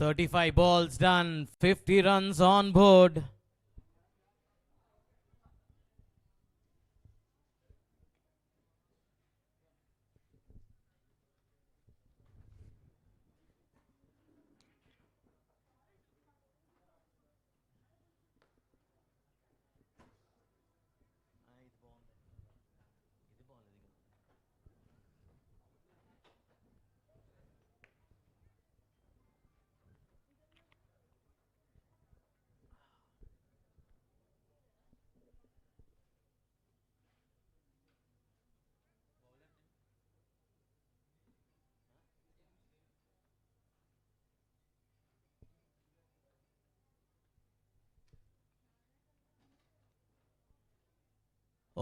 35 balls done, 50 runs on board.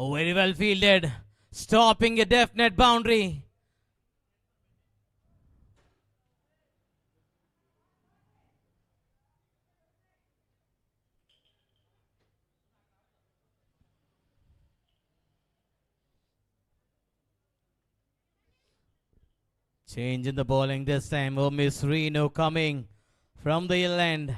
Oh, very well fielded. Stopping a definite boundary. Change in the bowling this time. Oh, Miss Reno coming from the hill end.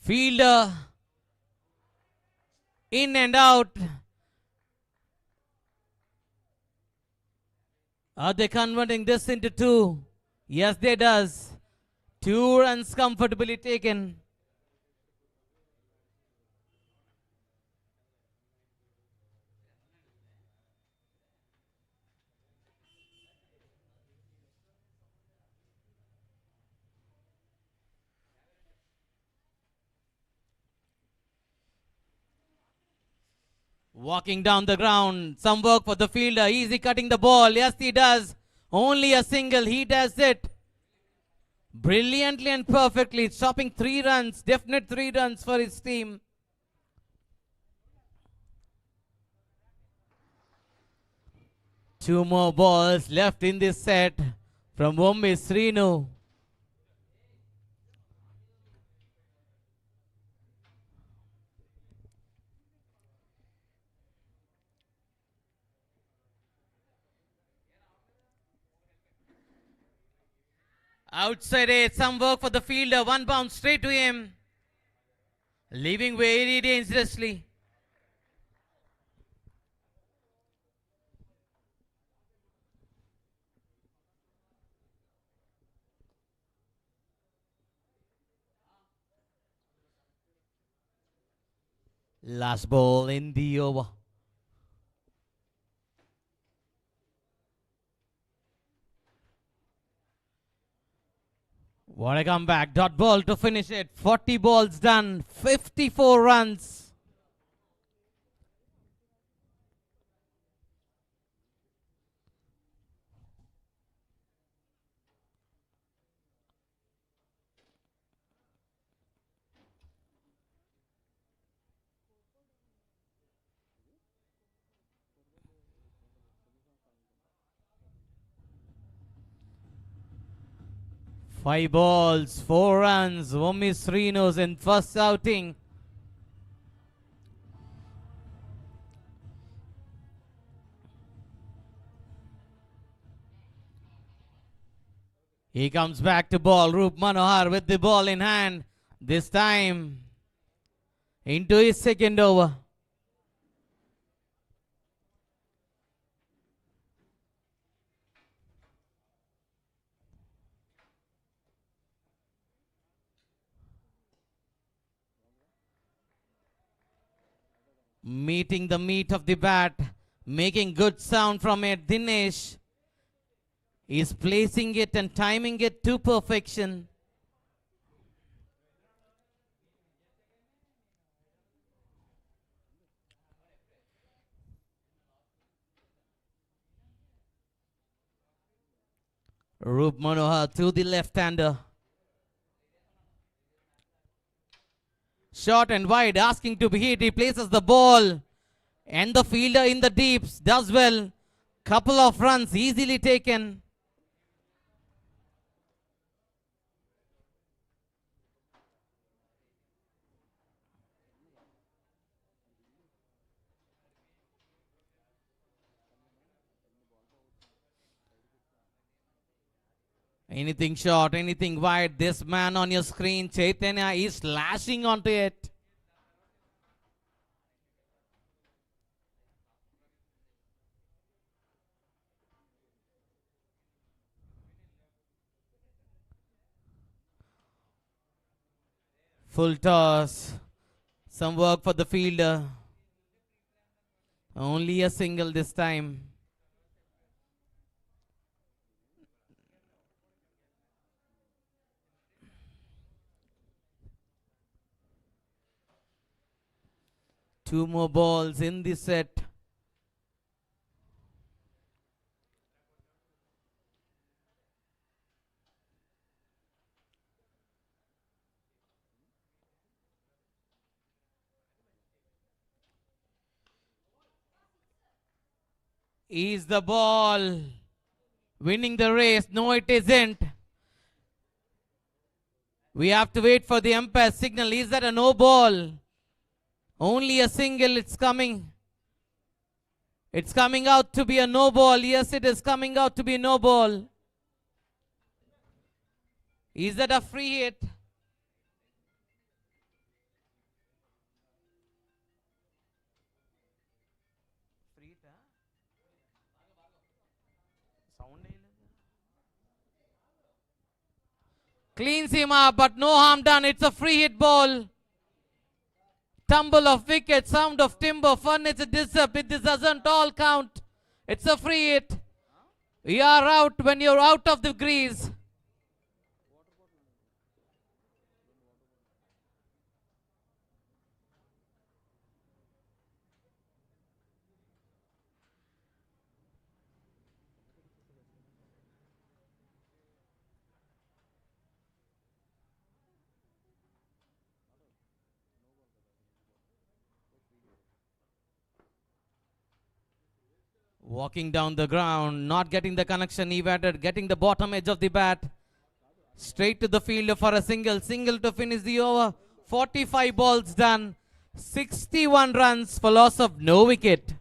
Fielder in and out. Are they converting this into two? Yes, they does. 2 runs comfortably taken. Walking down the ground. Some work for the fielder. Easy cutting the ball. Yes, he does. Only a single. He does it brilliantly and perfectly. Stopping 3 runs. Definite 3 runs for his team. Two more balls left in this set from Ommi Srinu. Outside it, some work for the fielder. 1 bounce straight to him. Leaving very dangerously. Last ball in the over. What a comeback. Dot ball to finish it. 40 balls done. 54 runs. Five balls, 4 runs. Ommi Srinu's in first outing. He comes back to ball. Roop Manohar with the ball in hand. This time into his second over. Meeting the meat of the bat, making good sound from it. Dinesh is placing it and timing it to perfection. Roop Manohar to the left-hander. Short and wide, asking to be hit. He places the ball. And the fielder in the deeps does well. Couple of runs easily taken. Anything short, anything wide. This man on your screen, Chaitanya, is slashing onto it. Full toss. Some work for the fielder. Only a single this time. Two more balls in the set. Is the ball winning the race? No, it isn't. We have to wait for the umpire signal. Is that a no ball? Only a single. It's coming. It's coming out to be a no ball. Yes, it is coming out to be a no ball. Is that a free hit? Cleans him up, but no harm done. It's a free hit ball. Tumble of wicket, sound of timber, furniture disappear. This doesn't all count. It's a free hit. You are out when you're out of the crease. Walking down the ground, not getting the connection evaded, getting the bottom edge of the bat. Straight to the fielder for a single. Single to finish the over. 45 balls done. 61 runs for loss of no wicket.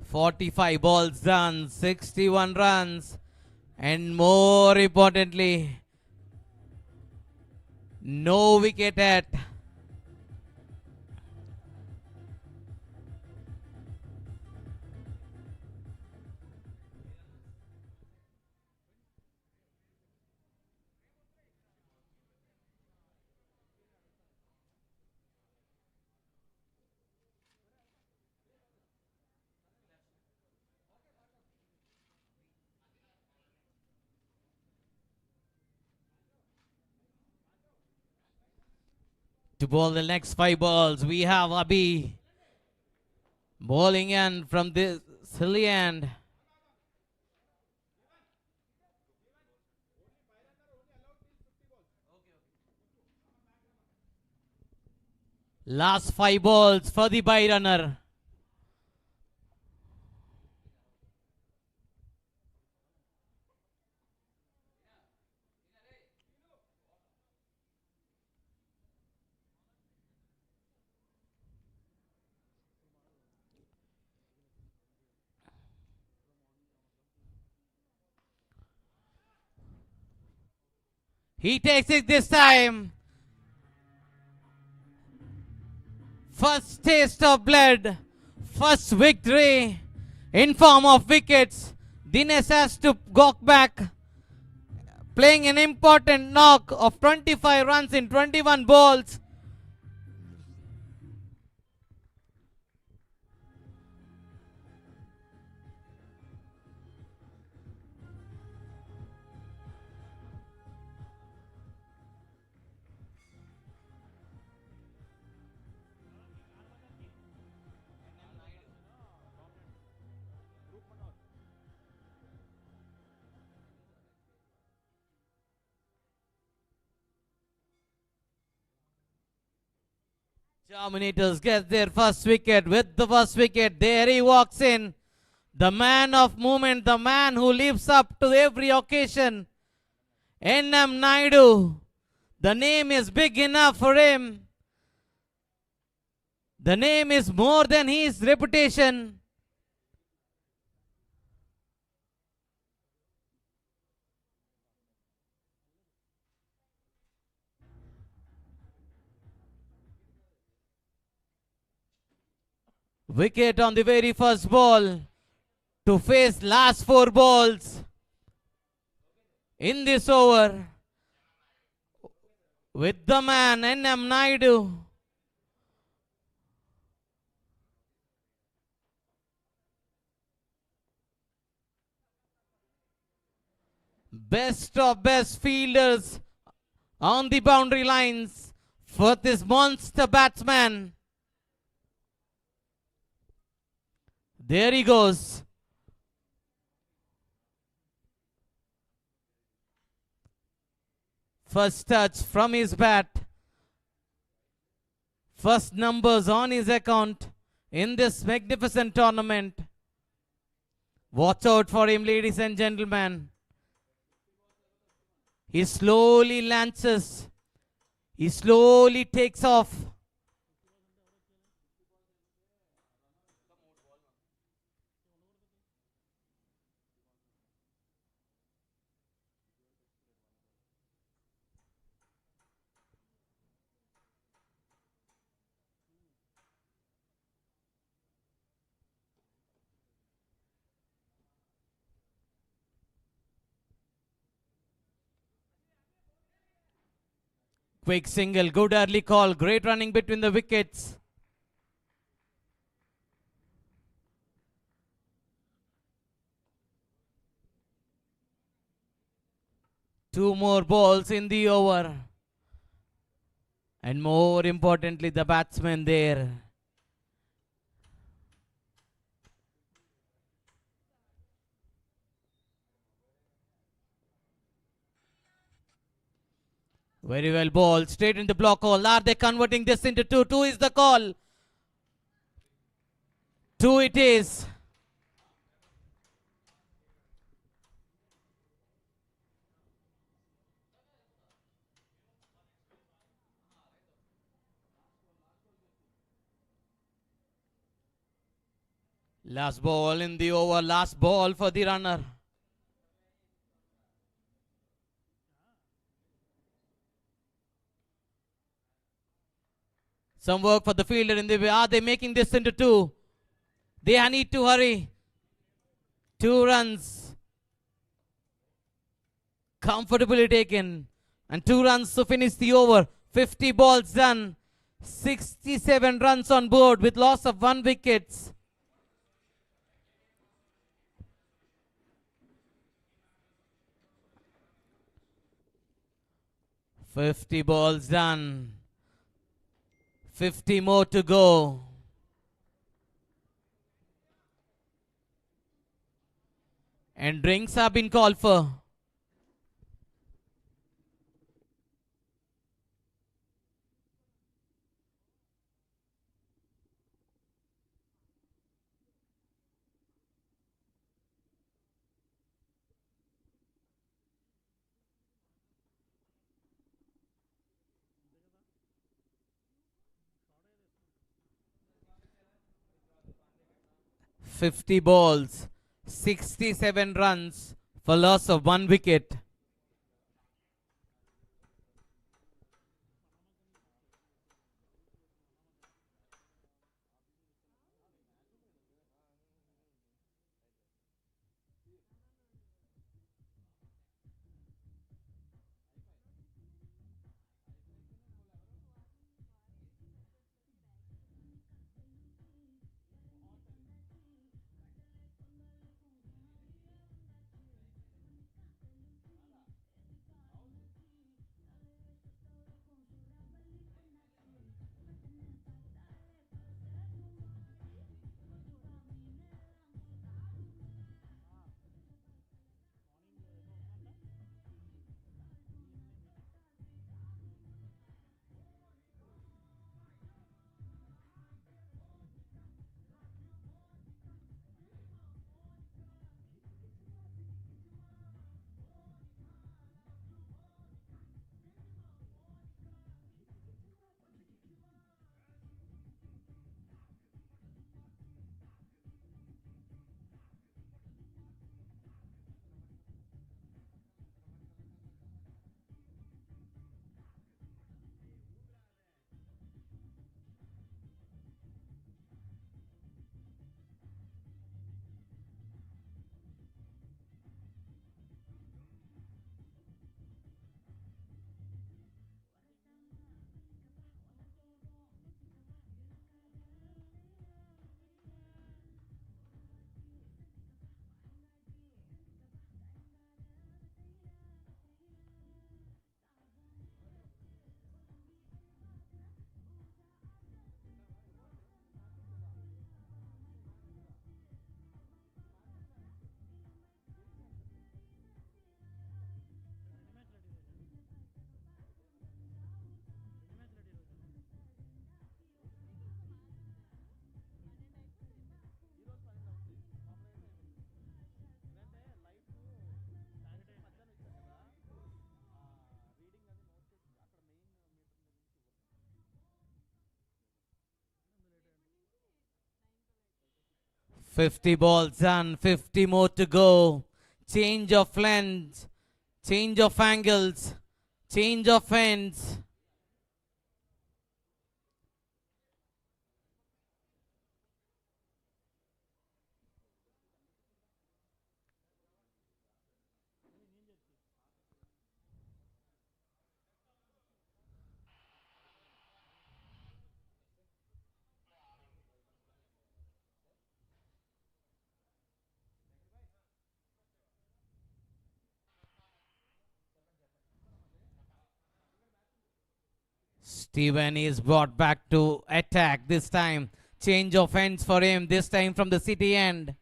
"45 balls done, 61 runs, and more importantly, no wicket at." To bowl the next 5 balls, we have Abhi bowling in from this silly end. Last 5 balls for the bye runner. He takes it this time. First taste of blood. First victory in form of wickets. Dinesh has to go back, playing an important knock of 25 runs in 21 balls. Dominators get their first wicket. With the first wicket, there he walks in. The man of movement, the man who lives up to every occasion. N.M. Naidu. The name is big enough for him. The name is more than his reputation. Wicket on the very first ball to face last 4 balls in this over with the man N.M. Naidu. Best of best fielders on the boundary lines for this monster batsman. There he goes. First touch from his bat. First numbers on his account in this magnificent tournament. Watch out for him, ladies and gentlemen. He slowly lances. He slowly takes off. Quick single, good early call, great running between the wickets. Two more balls in the over. And more importantly, the batsman there. Very well ball, straight in the block hole. Are they converting this into 2? 2 is the call. 2 it is. Last ball in the over, last ball for the runner. Some work for the fielder in the way. Are they making this into 2? They need to hurry. 2 runs. Comfortably taken. And 2 runs to finish the over. 50 balls done. 67 runs on board with loss of 1 wicket. "50 balls done. 50 more to go." And drinks have been called for. "50 balls, 67 runs for loss of 1 wicket." 50 balls done, 50 more to go. Change of length, change of angles, change of ends. Steven is brought back to attack this time. Change of ends for him, this time from the city end.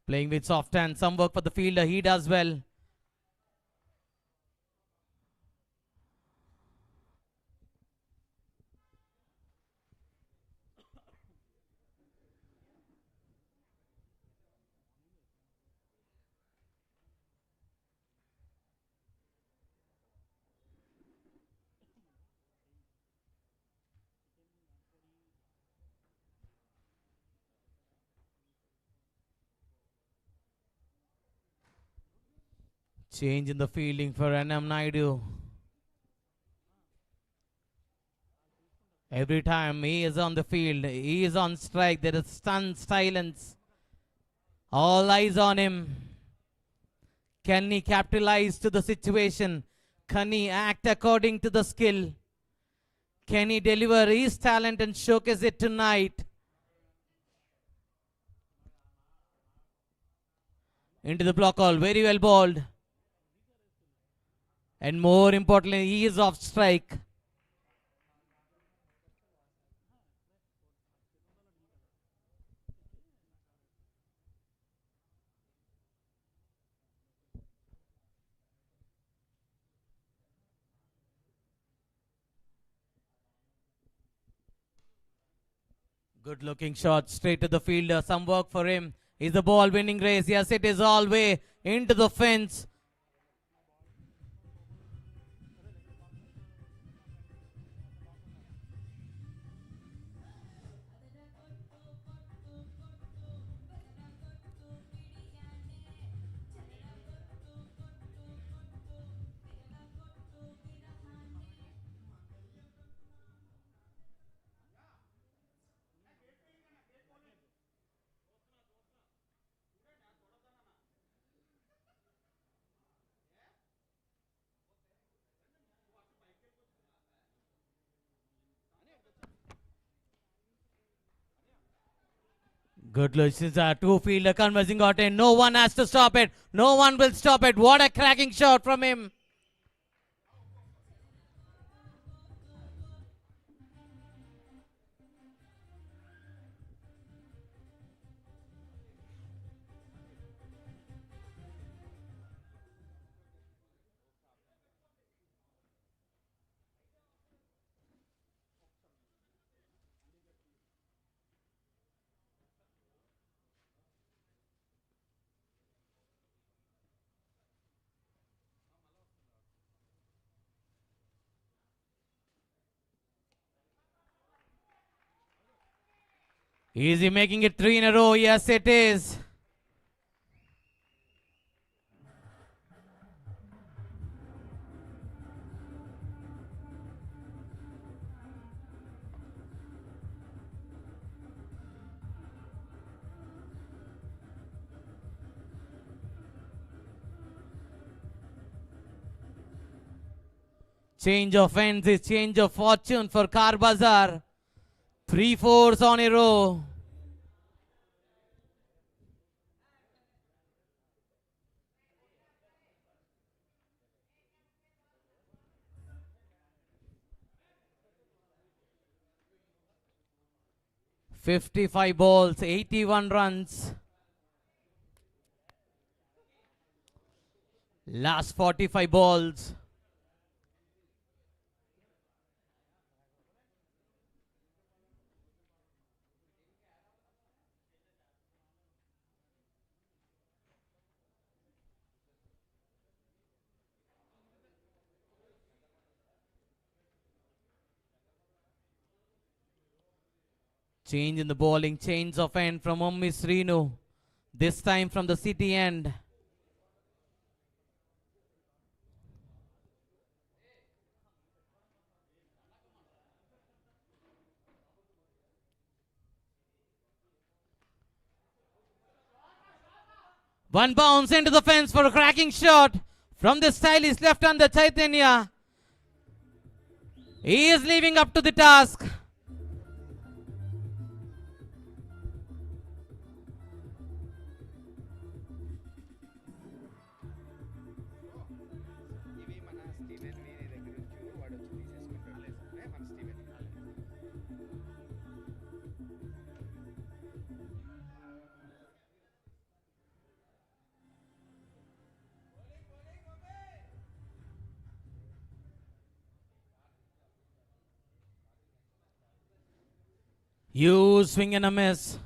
Playing with soft hands, some work for the fielder, he does well. Change in the fielding for Anam Naidu. Every time he is on the field, he is on strike, there is stunned silence. All eyes on him. Can he capitalize to the situation? Can he act according to the skill? Can he deliver his talent and showcase it tonight? Into the block hole, very well bowled. And more importantly, he is off strike. Good looking shot straight to the fielder. Some work for him. Is the ball winning race? Yes, it is all way into the fence. Good look, since our two fielder conversing got in. No one has to stop it. No one will stop it. What a cracking shot from him. Is he making it 3 in a row? Yes, it is. Change of ends is change of fortune for Bazaar. 3 fours on a row. 55 balls, 81 runs. Last 45 balls. Change in the bowling, change of end from Ummi Srinu. This time from the city end. One bounce into the fence for a cracking shot from the stylish left-hander Chaitanya. He is living up to the task. Huge swing and a miss.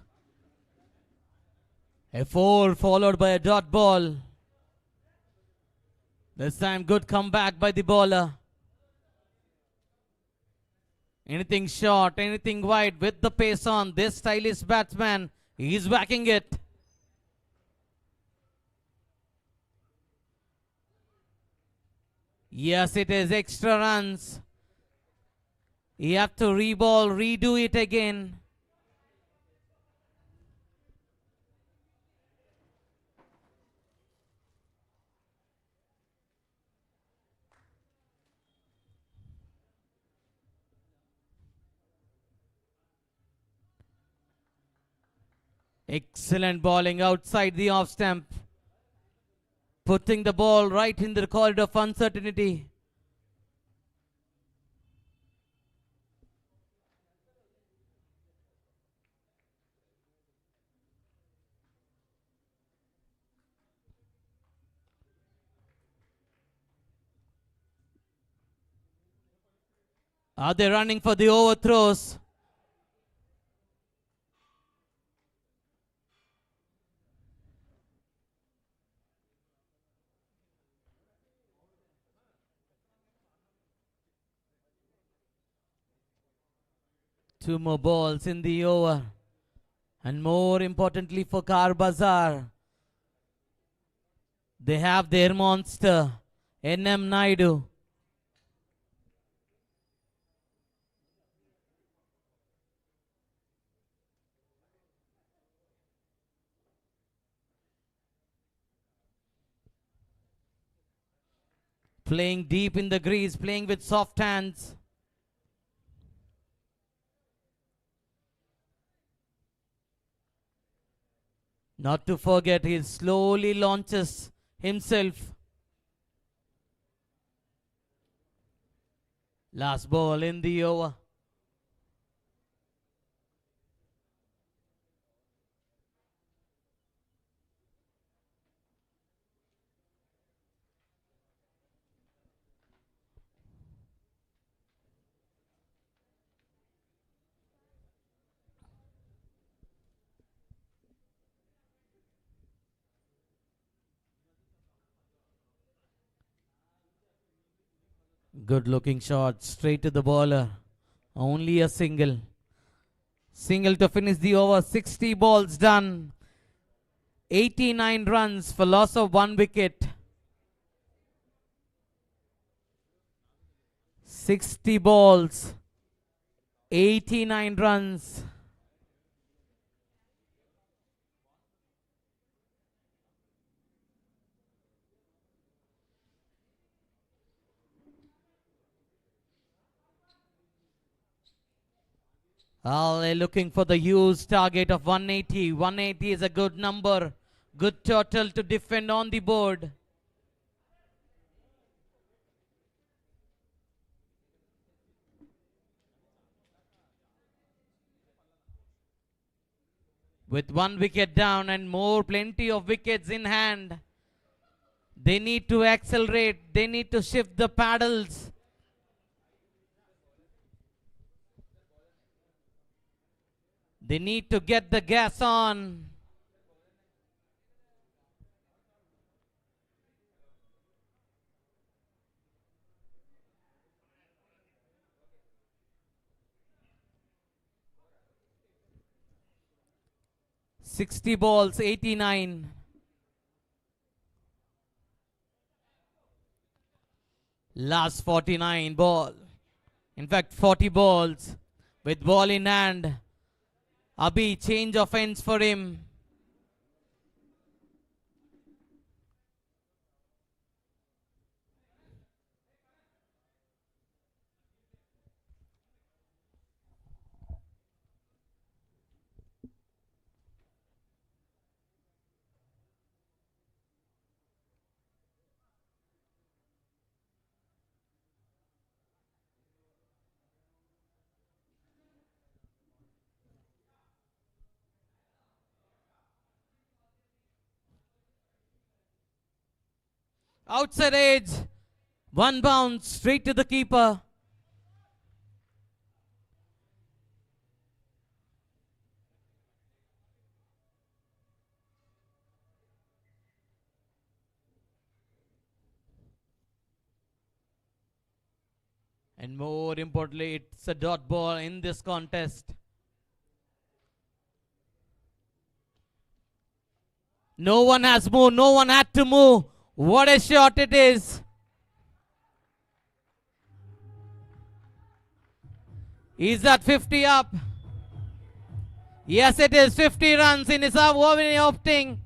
A 4 followed by a dot ball. This time good comeback by the bowler. Anything short, anything wide with the pace on. This stylish batsman, he's whacking it. Yes, it is extra runs. You have to re-ball, redo it again. Excellent bowling outside the off stump. Putting the ball right in the corridor of uncertainty. Are they running for the overthrows? Two more balls in the over. And more importantly for Bazaar, they have their monster, N.M. Naidu. Playing deep in the crease, playing with soft hands. Not to forget, he slowly launches himself. Last ball in the over. Good looking shot straight to the bowler. Only a single. Single to finish the over. 60 balls done. 89 runs for loss of 1 wicket. 60 balls. 89 runs. They're looking for the huge target of 180. 180 is a good number. Good total to defend on the board. With 1 wicket down and plenty of wickets in hand. They need to accelerate. They need to shift the paddles. They need to get the gas on. "60 balls, 89. Last 49 ball. In fact, 40 balls. With ball in hand. Abhi, change of ends for him. Outside edge. One bounce straight to the keeper. And more importantly, it's a dot ball in this contest. No one has moved. No one had to move. What a shot it is. Is that 50 up? Yes, it is. 50 runs in his opening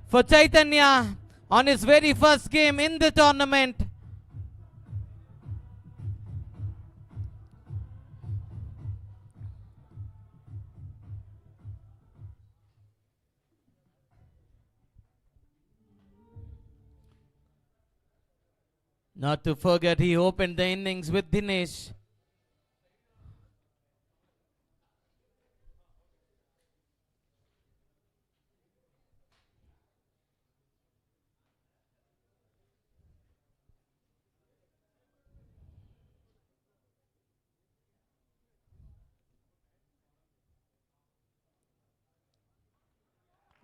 for Chaitanya on his very first game in the tournament. Not to forget, he opened the innings with Dinesh.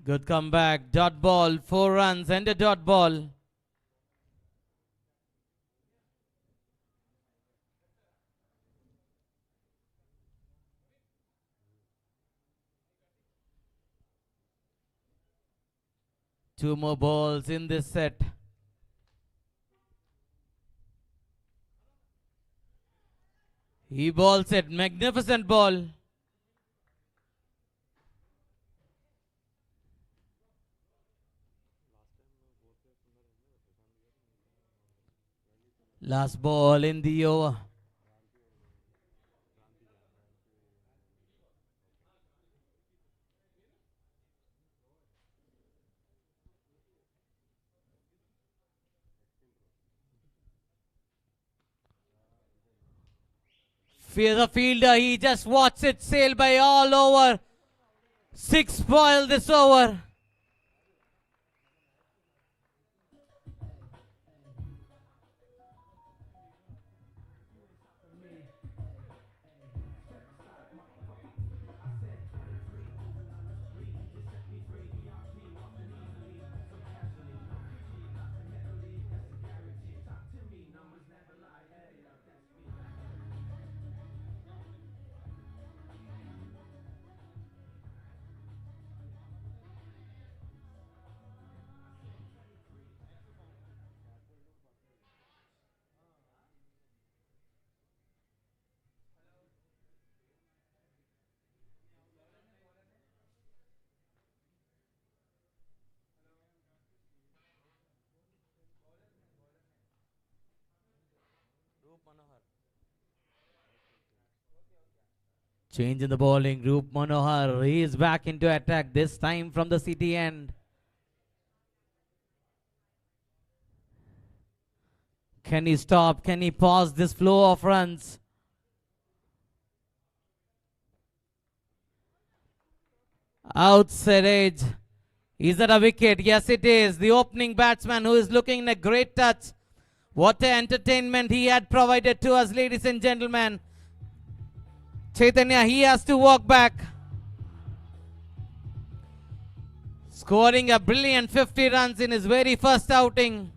Good comeback. Dot ball. 4 runs and a dot ball. Two more balls in this set. He balls it. Magnificent ball. Last ball in the over. The fielder, he just watched it sail by all over. 6 spoil this over. Change in the bowling. Roop Manohar, he is back into attack, this time from the city end. Can he stop? Can he pause this flow of runs? Outside edge. Is that a wicket? Yes, it is. The opening batsman who is looking in a great touch. What an entertainment he had provided to us, ladies and gentlemen. Chaitanya, he has to walk back. Scoring a brilliant 50 runs in his very first outing.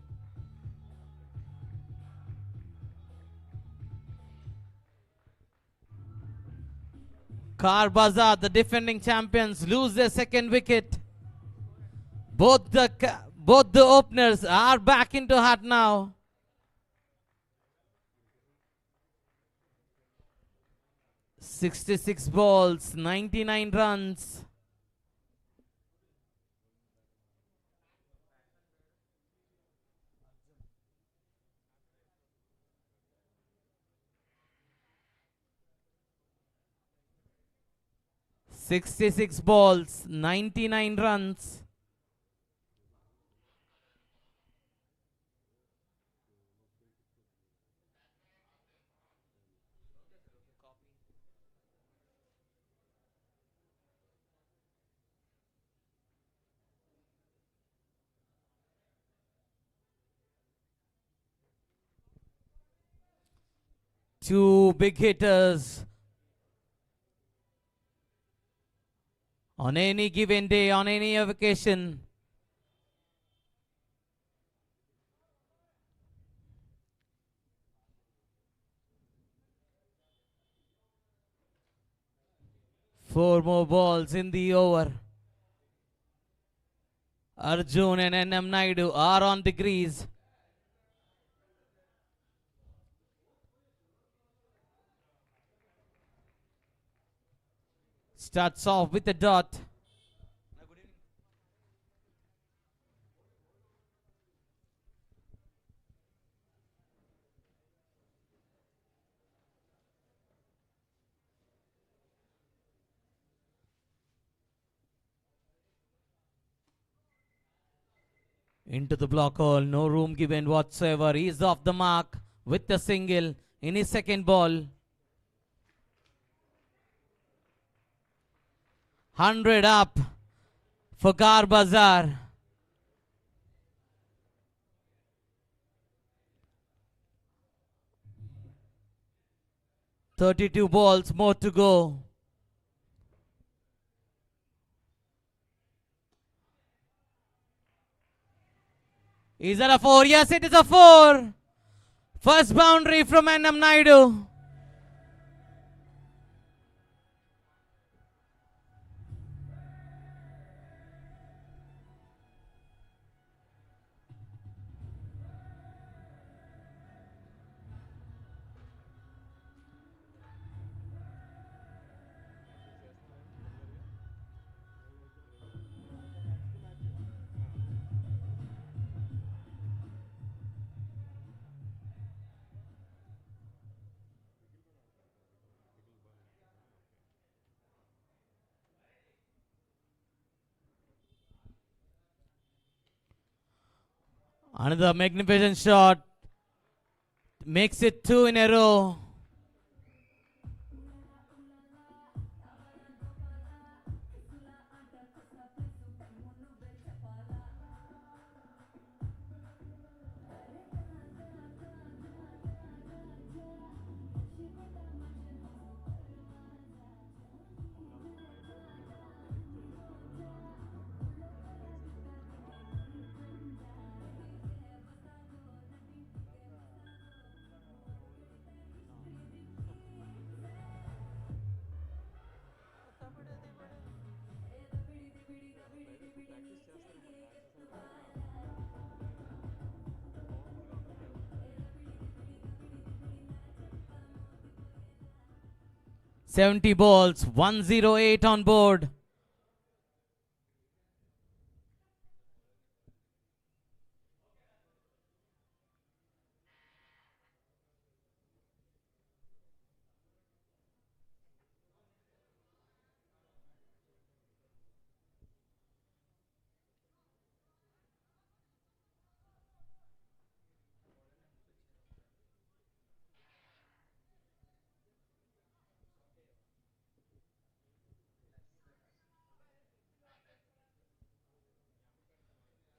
Bazaar, the defending champions, lose their second wicket. Both the openers are back into hat now. "66 balls, 99 runs. "66 balls, 99 runs. Two big hitters on any given day, on any occasion. Four more balls in the over. Arjun and NM Naidu are on the crease. Starts off with a dot. Into the block hole, no room given whatsoever. He's off the mark with the single in his second ball. 100 up for Bazaar. "32 balls more to go. Is that a 4? Yes, it is a 4. First boundary from NM Naidu. Another magnificent shot. Makes it 2 in a row. "70 balls, 108 on board.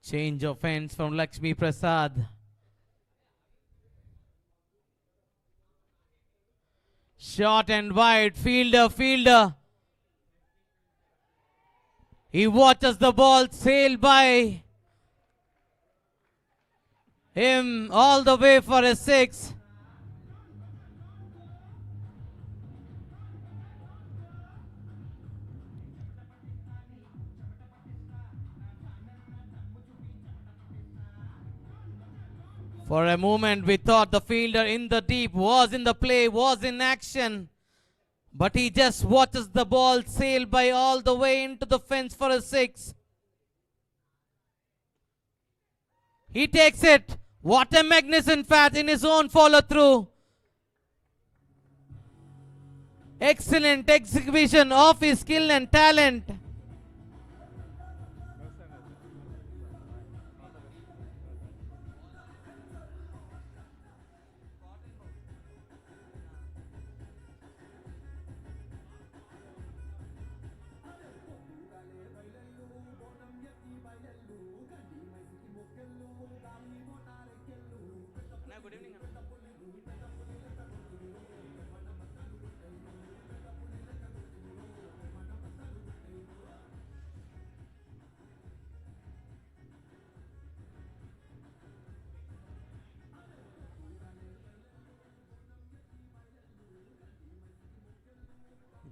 Change of ends from Lakshmi Prasad. Short and wide. Fielder. He watches the ball sail by him all the way for a six. For a moment, we thought the fielder in the deep was in the play, was in action. But he just watches the ball sail by all the way into the fence for a six. He takes it. What a magnificent fat in his own follow through. Excellent exhibition of his skill and talent.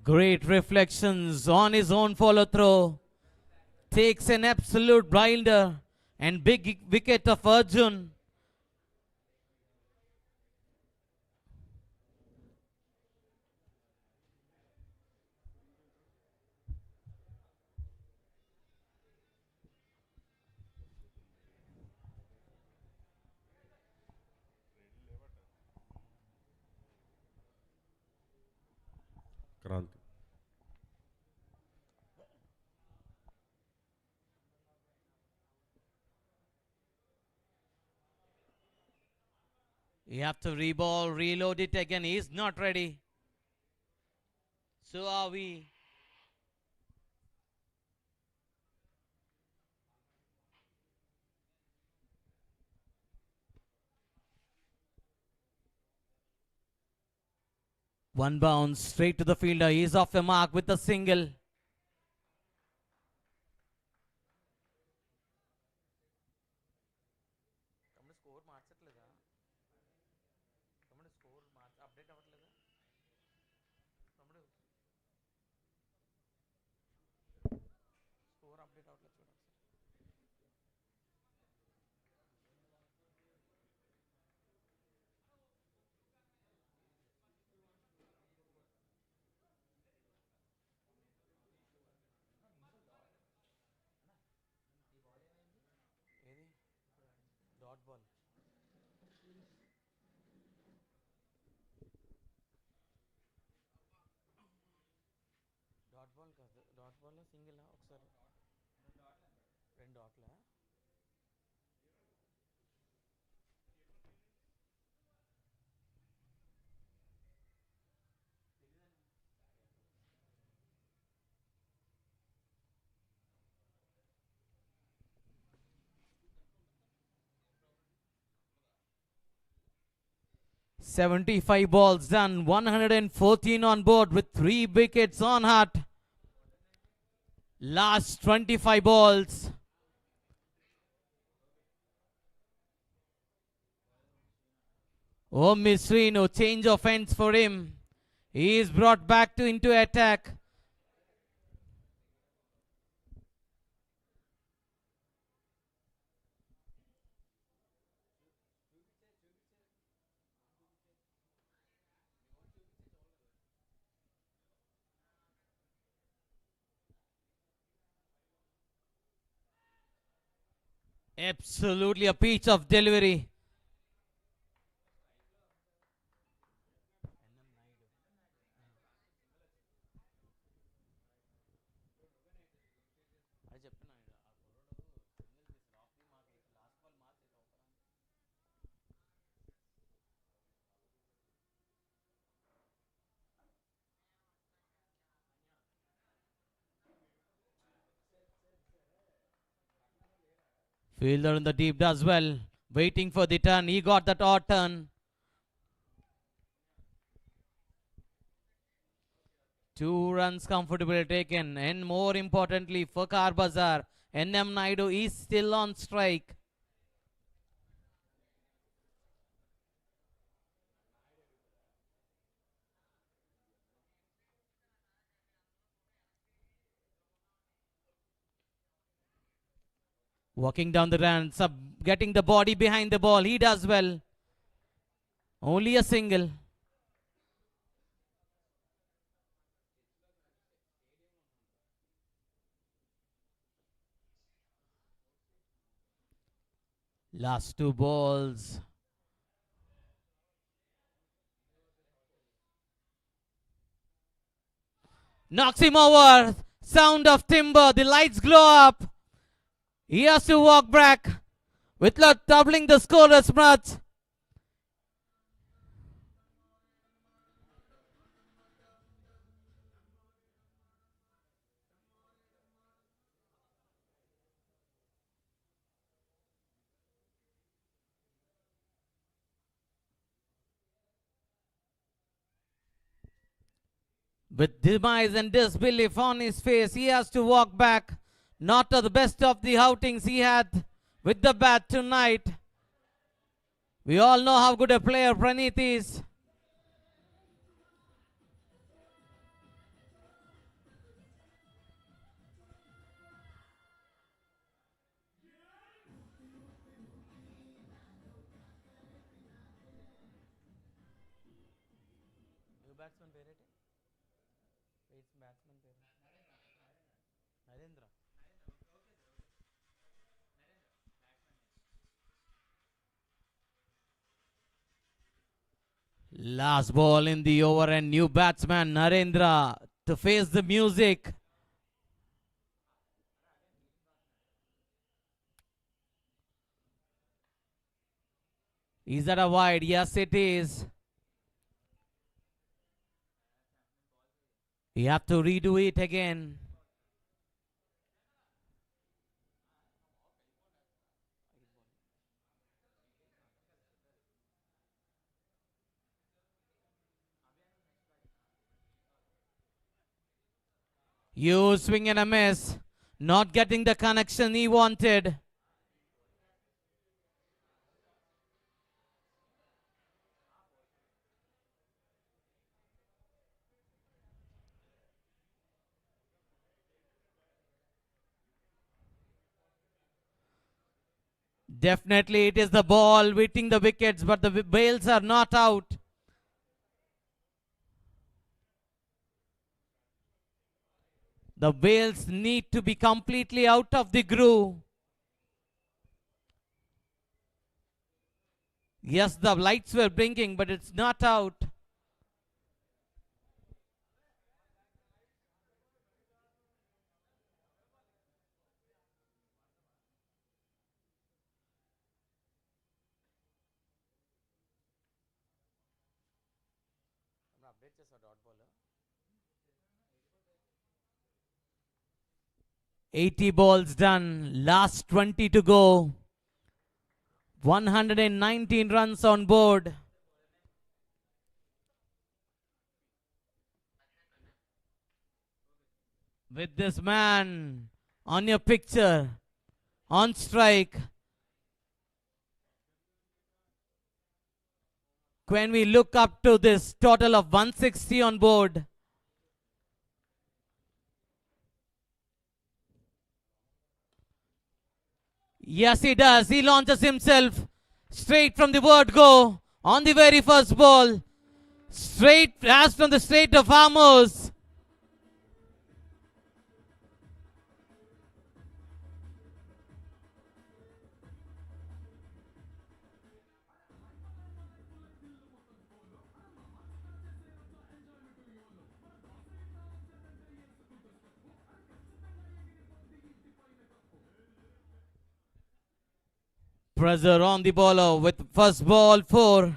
Great reflections on his own follow through. Takes an absolute blinder and big wicket of Arjun. Kranti. You have to reball, reload it again. He's not ready. So are we. One bounce straight to the fielder. He's off the mark with a single. Dot ball single ఒకసారి రెండు డాట్ల 75 balls done, 114 on board with 3 wickets on heart. Last 25 balls. Oh, Misri, no change of ends for him. He is brought back to into attack. Absolutely a peach of delivery. Fielder in the deep does well. Waiting for the turn. He got that odd turn. 2 runs comfortably taken. And more importantly for Bazaar, NM Naidu is still on strike. Walking down the runs, getting the body behind the ball. He does well. Only a single. Last 2 balls. Knocks him over. Sound of timber. The lights glow up. He has to walk back without doubling the score as much. With demise and disbelief on his face, he has to walk back. Not to the best of the outings he had with the bat tonight. We all know how good a player Praneeth is. Last ball in the over and new batsman Narendra to face the music. Is that a wide? Yes, it is. You have to redo it again. You swing and a miss. Not getting the connection he wanted. Definitely it is the ball hitting the wickets, but the bails are not out. The bails need to be completely out of the groove. Yes, the lights were blinking, but it's not out. "80 balls done, last 20 to go. 119 runs on board. With this man on your picture, on strike. When we look up to this total of 160 on board. Yes, he does. He launches himself straight from the word go on the very first ball. Straight as from the Strait of Hormuz. Pressure on the bowler with first ball 4.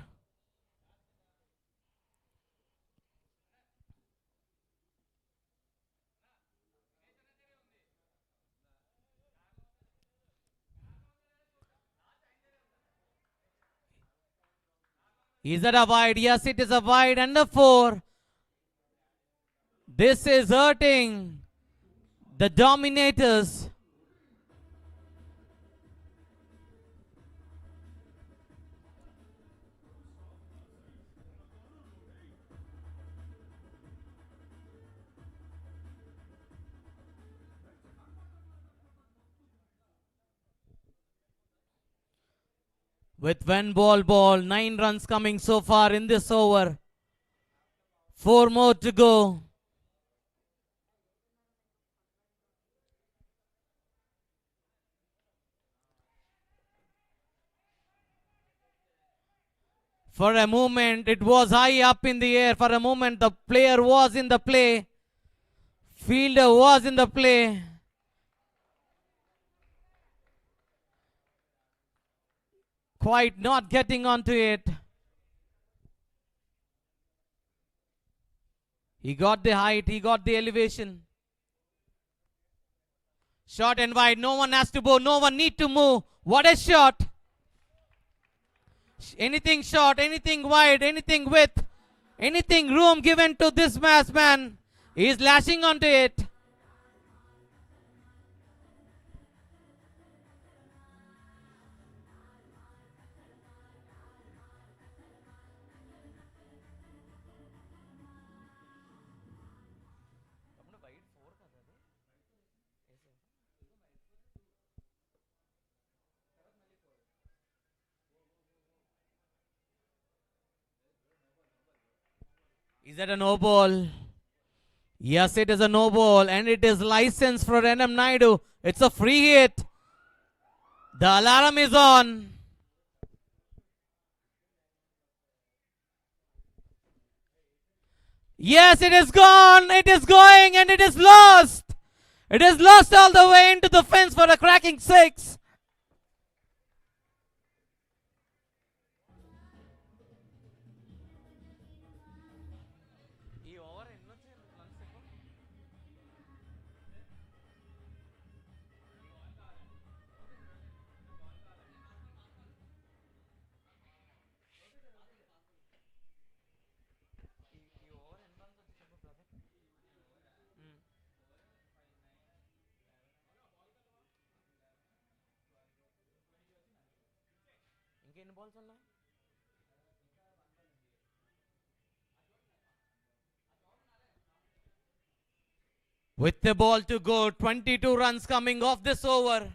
Is that a wide? Yes, it is a wide and a 4. This is hurting the Dominators. With one ball, 9 runs coming so far in this over. 4 more to go. For a moment, it was high up in the air. For a moment, the player was in the play. Fielder was in the play. Quite not getting onto it. He got the height, he got the elevation. Short and wide, no one has to bow, no one need to move. What a shot! Anything short, anything wide, anything width, anything room given to this man. He is lashing onto it. Is that a no ball? Yes, it is a no ball, and it is licensed for NM Naidu. It's a free hit. The alarm is on. Yes, it is gone. It is going, and it is lost. It is lost all the way into the fence for a cracking 6. With the ball to go, 22 runs coming off this over.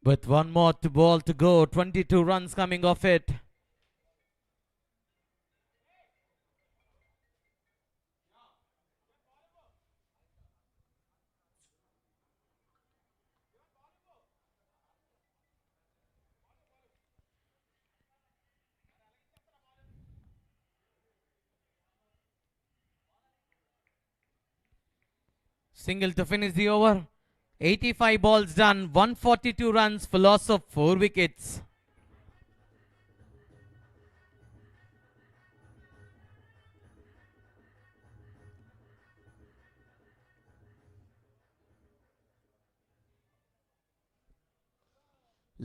With one more ball to go, 22 runs coming off it. Single to finish the over. 85 balls done, 142 runs for loss of 4 wickets.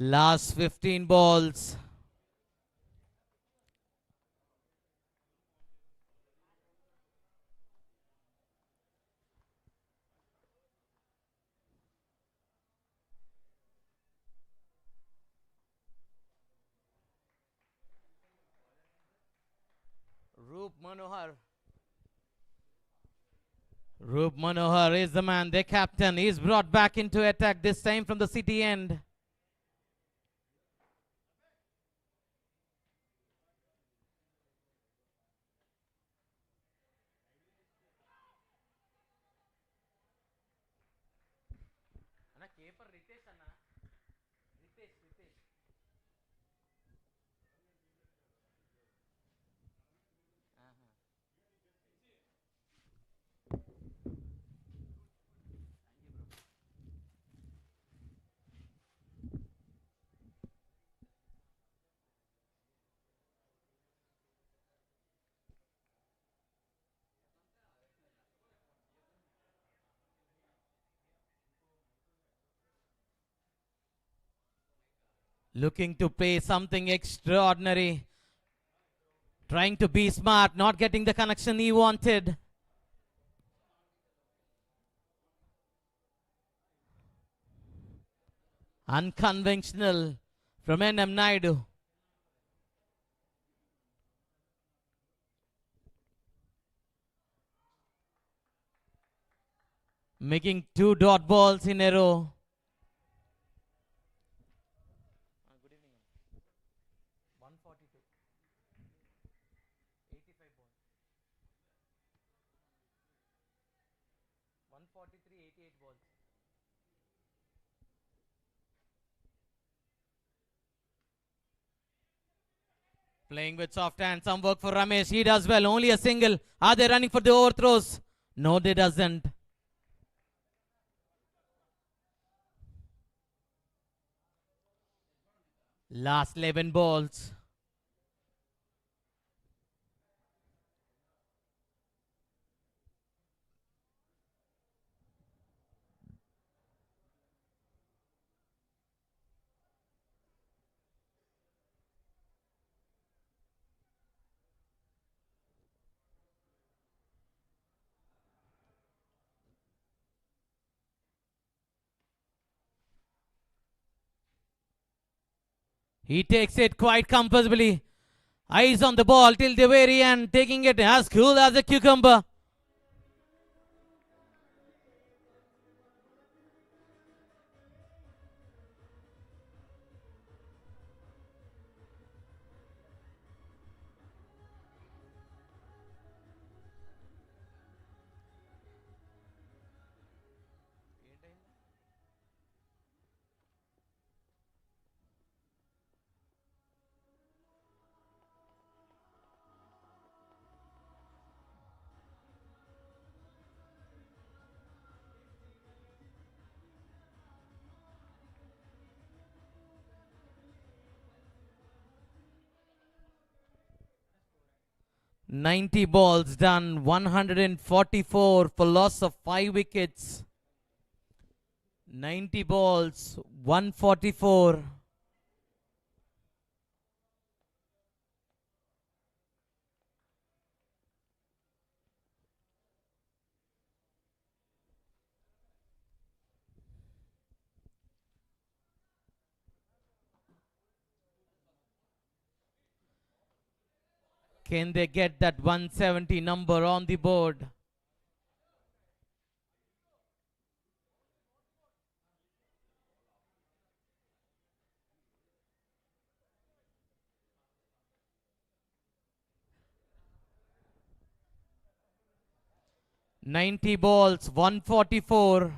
Last 15 balls. Roop Manohar. Roop Manohar is the man, their captain. He's brought back into attack, this time from the city end. Looking to play something extraordinary. Trying to be smart, not getting the connection he wanted. Unconventional from N.M. Naidu. Making 2 dot balls in a row. Good evening. 142. 85 balls. 143, 88 balls. Playing with soft hands. Some work for Ramesh. He does well. Only a single. Are they running for the overthrows? No, they doesn't. Last 11 balls. He takes it quite comfortably. Eyes on the ball till the very end, taking it as cool as a cucumber. "90 balls done, 144 for loss of 5 wickets. 90 balls, 144. Can they get that 170 number on the board? "90 balls, 144.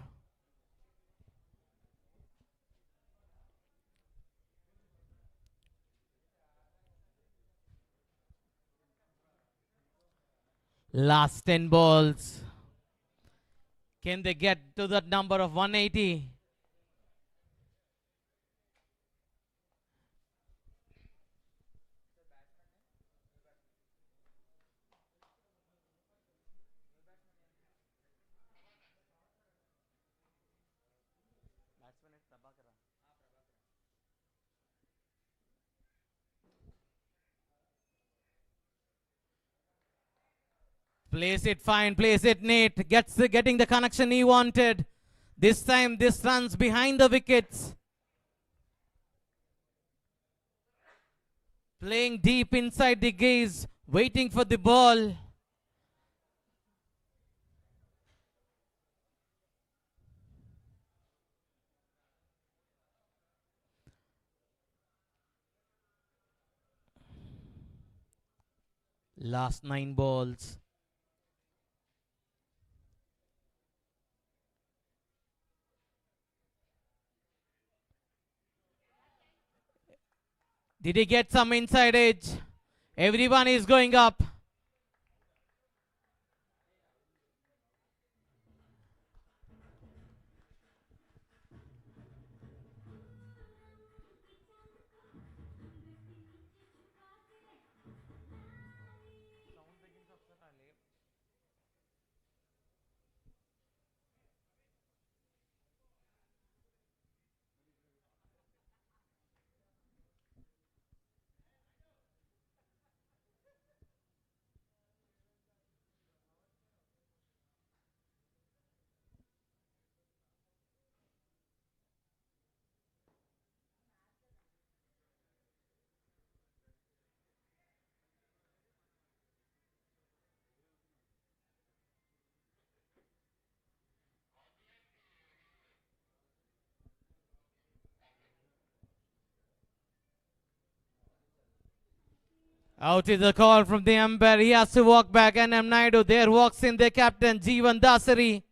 Last 10 balls. Can they get to that number of 180? Place it fine, place it neat. Getting the connection he wanted. This time, this runs behind the wickets. Playing deep inside the gaze, waiting for the ball. Last 9 balls. Did he get some inside edge? Everyone is going up. Out is the call from the umpire. He has to walk back. And M. Naidu. There walks in the captain, Jeevan Dasari.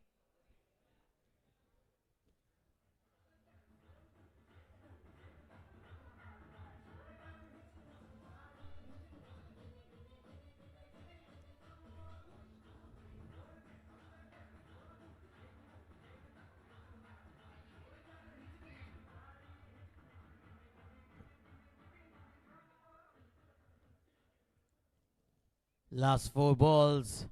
Last 4 balls.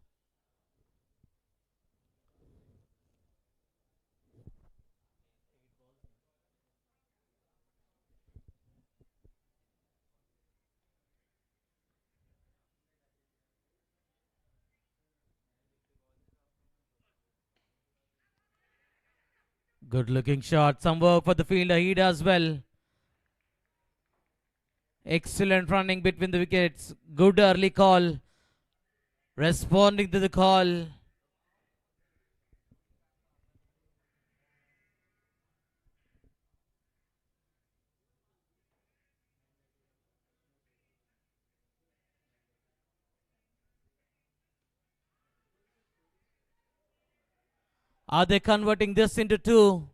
Good looking shot. Some work for the fielder. He does well. Excellent running between the wickets. Good early call. Responding to the call. Are they converting this into 2?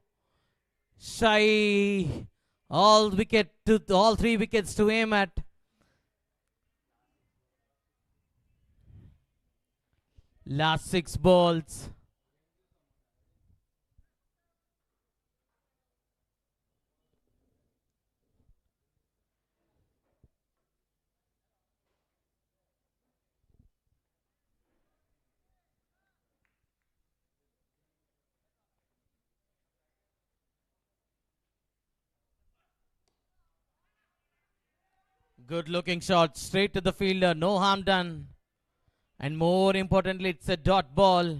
Shy. All 3 wickets to aim at. Last 6 balls. Good looking shot straight to the fielder. No harm done. And more importantly, it's a dot ball.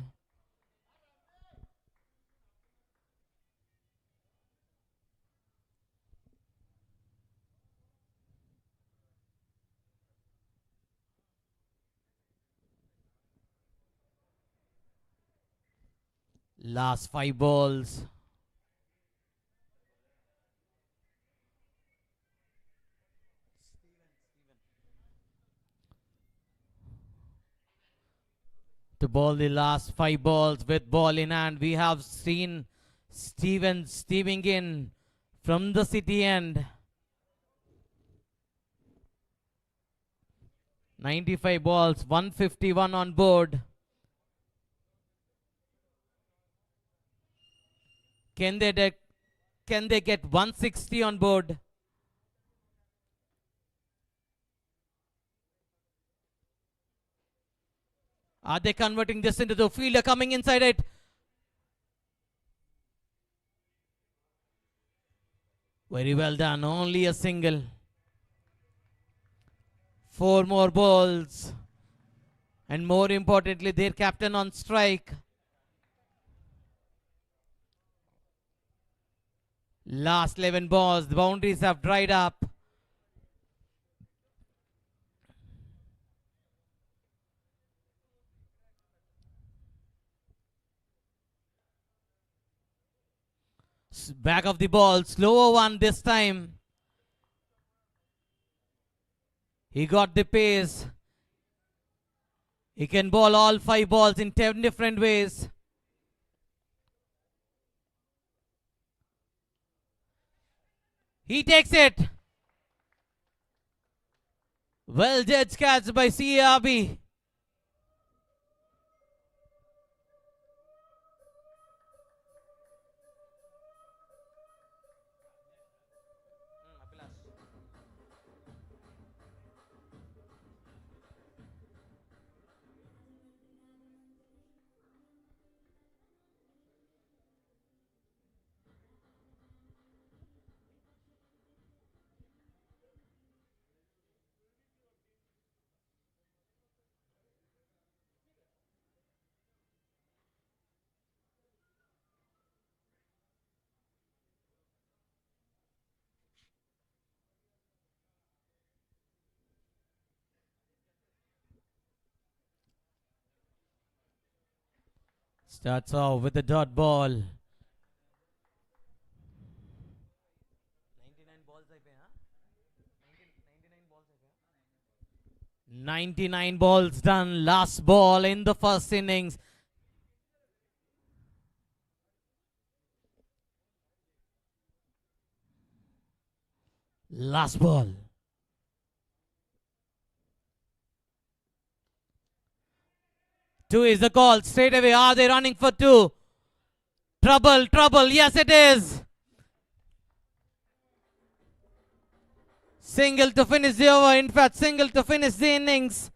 Last 5 balls. To bowl the last 5 balls with ball in hand. We have seen Stevens steaming in from the city end. 95 balls, 151 on board. Can they get 160 on board? Are they converting this into the fielder coming inside it? Very well done. Only a single. 4 more balls. and more importantly, their captain on strike. Last 11 balls, the boundaries have dried up. Back of the ball, slower one this time. He got the pace. He can bowl all 5 balls in 10 different ways. He takes it. Well judged catch by CARB. Starts off with the dot ball. 99 balls done. Last ball in the first innings. Last ball. Two is the call. Straight away. Are they running for two? Trouble, trouble. Yes, it is. Single to finish the over. In fact, single to finish the innings.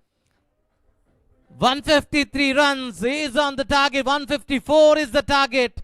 153 runs is on the target. 154 is the target.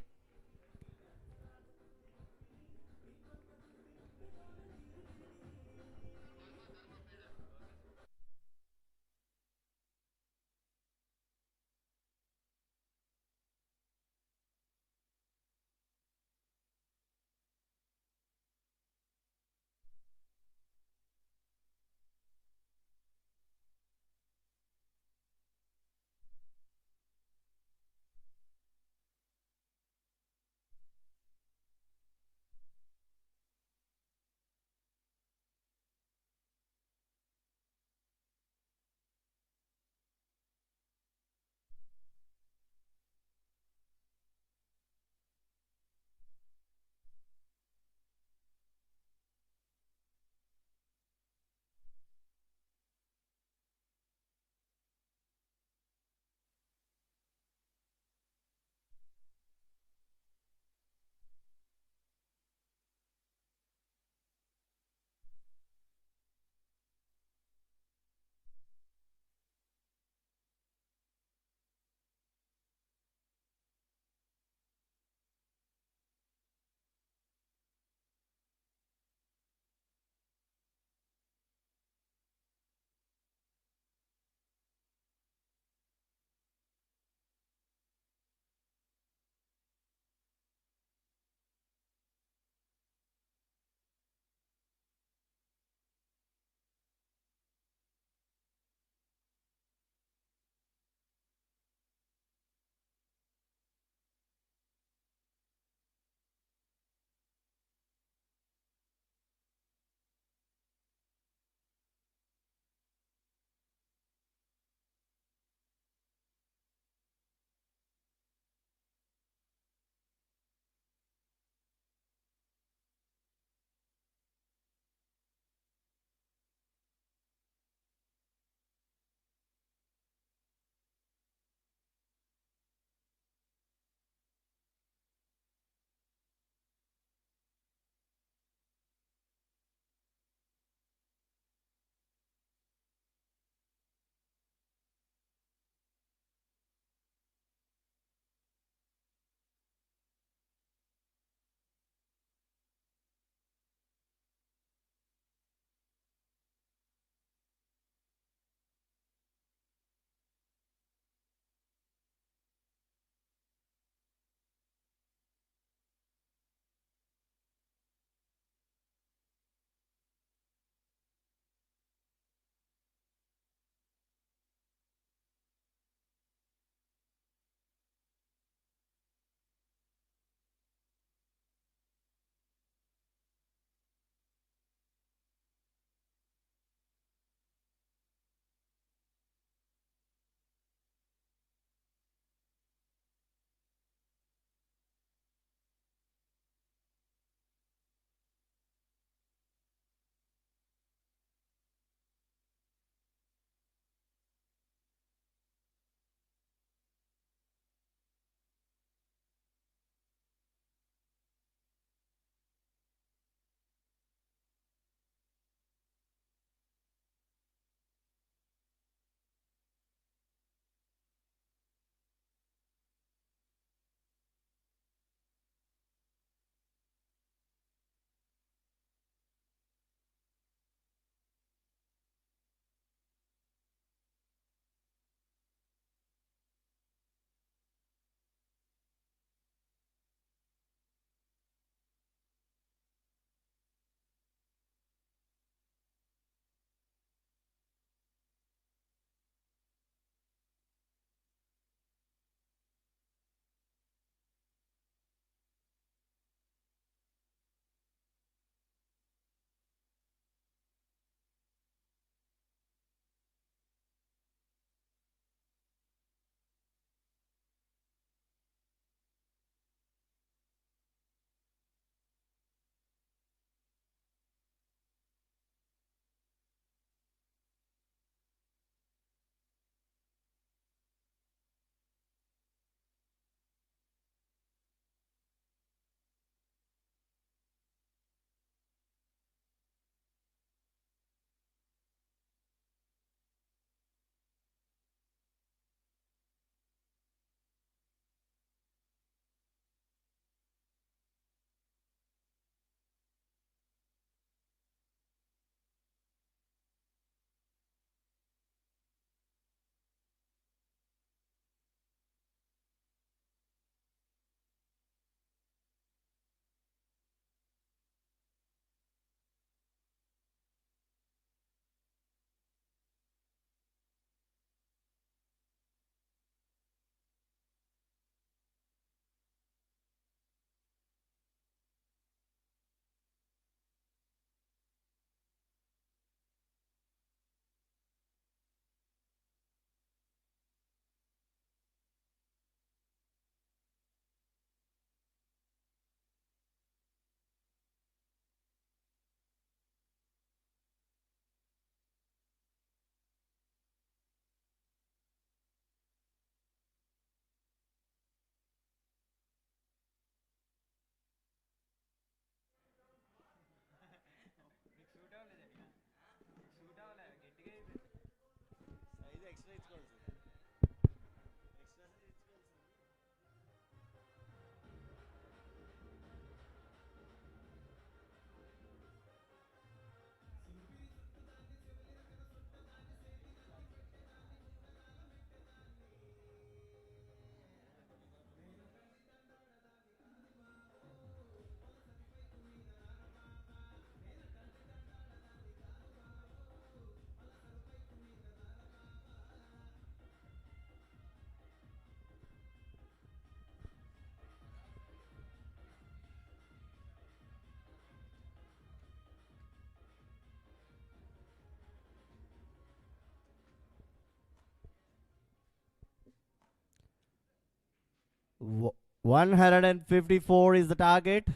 154 is the target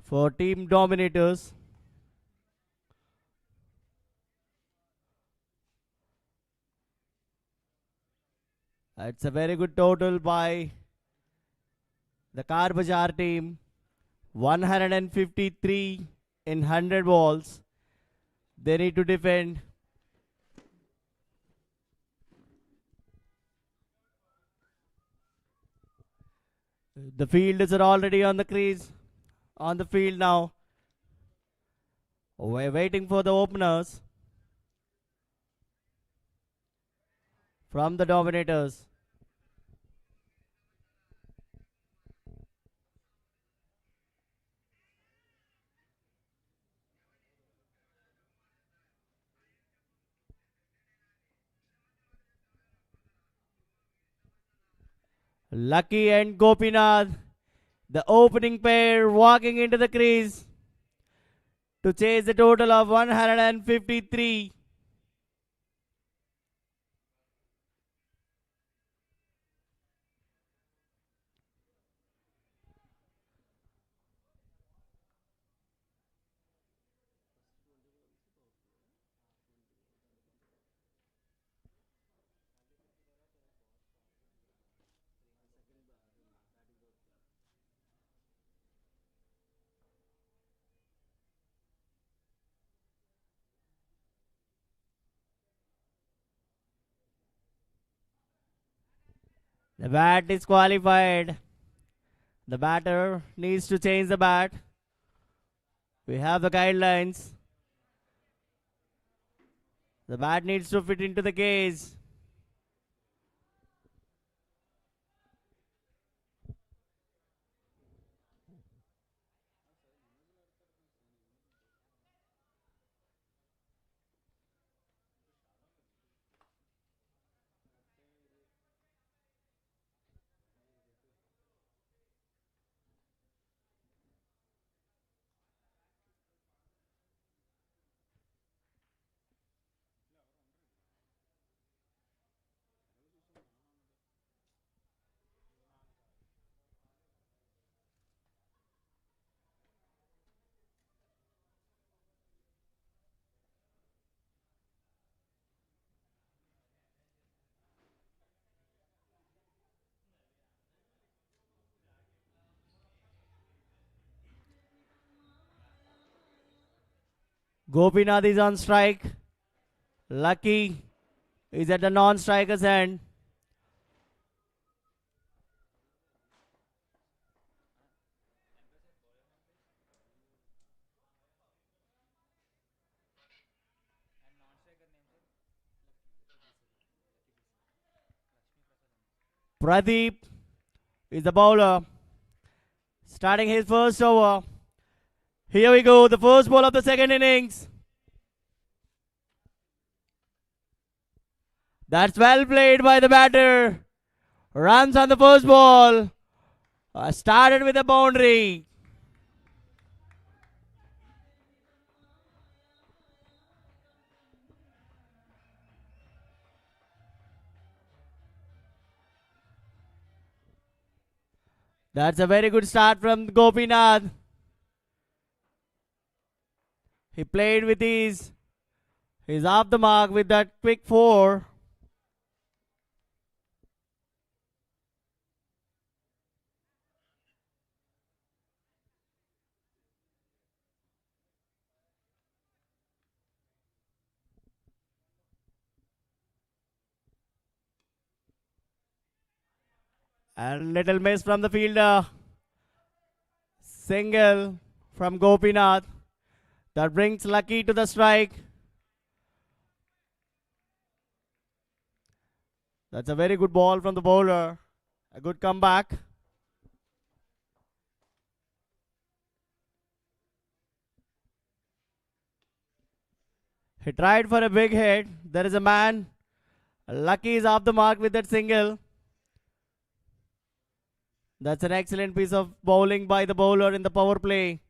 for Team Dominators. It's a very good total by the Bazaar team. 153 in 100 balls. They need to defend. The fielders are already on the crease, on the field now. We're waiting for the openers from the Dominators. Lucky and Gopinath, the opening pair, walking into the crease to chase the total of 153. The bat is qualified. The batter needs to change the bat. We have the guidelines. The bat needs to fit into the cage. Gopinath is on strike. Lucky is at the non-striker's end. Pradeep is the bowler, starting his first over. Here we go, the first ball of the second innings. That's well played by the batter. Runs on the first ball. Started with a boundary. That's a very good start from Gopinath. He played with ease. He's off the mark with that quick four. And little miss from the fielder. Single from Gopinath. That brings Lucky to the strike. That's a very good ball from the bowler. A good comeback. He tried for a big hit. There is a man. Lucky is off the mark with that single. That's an excellent piece of bowling by the bowler in the power play.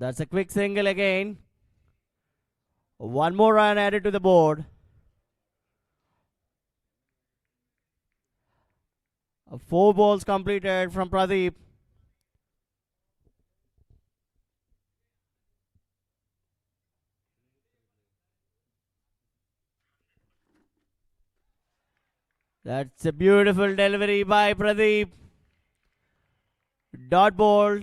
That's a quick single again. One more run added to the board. Four balls completed from Pradeep. That's a beautiful delivery by Pradeep. Dot ball.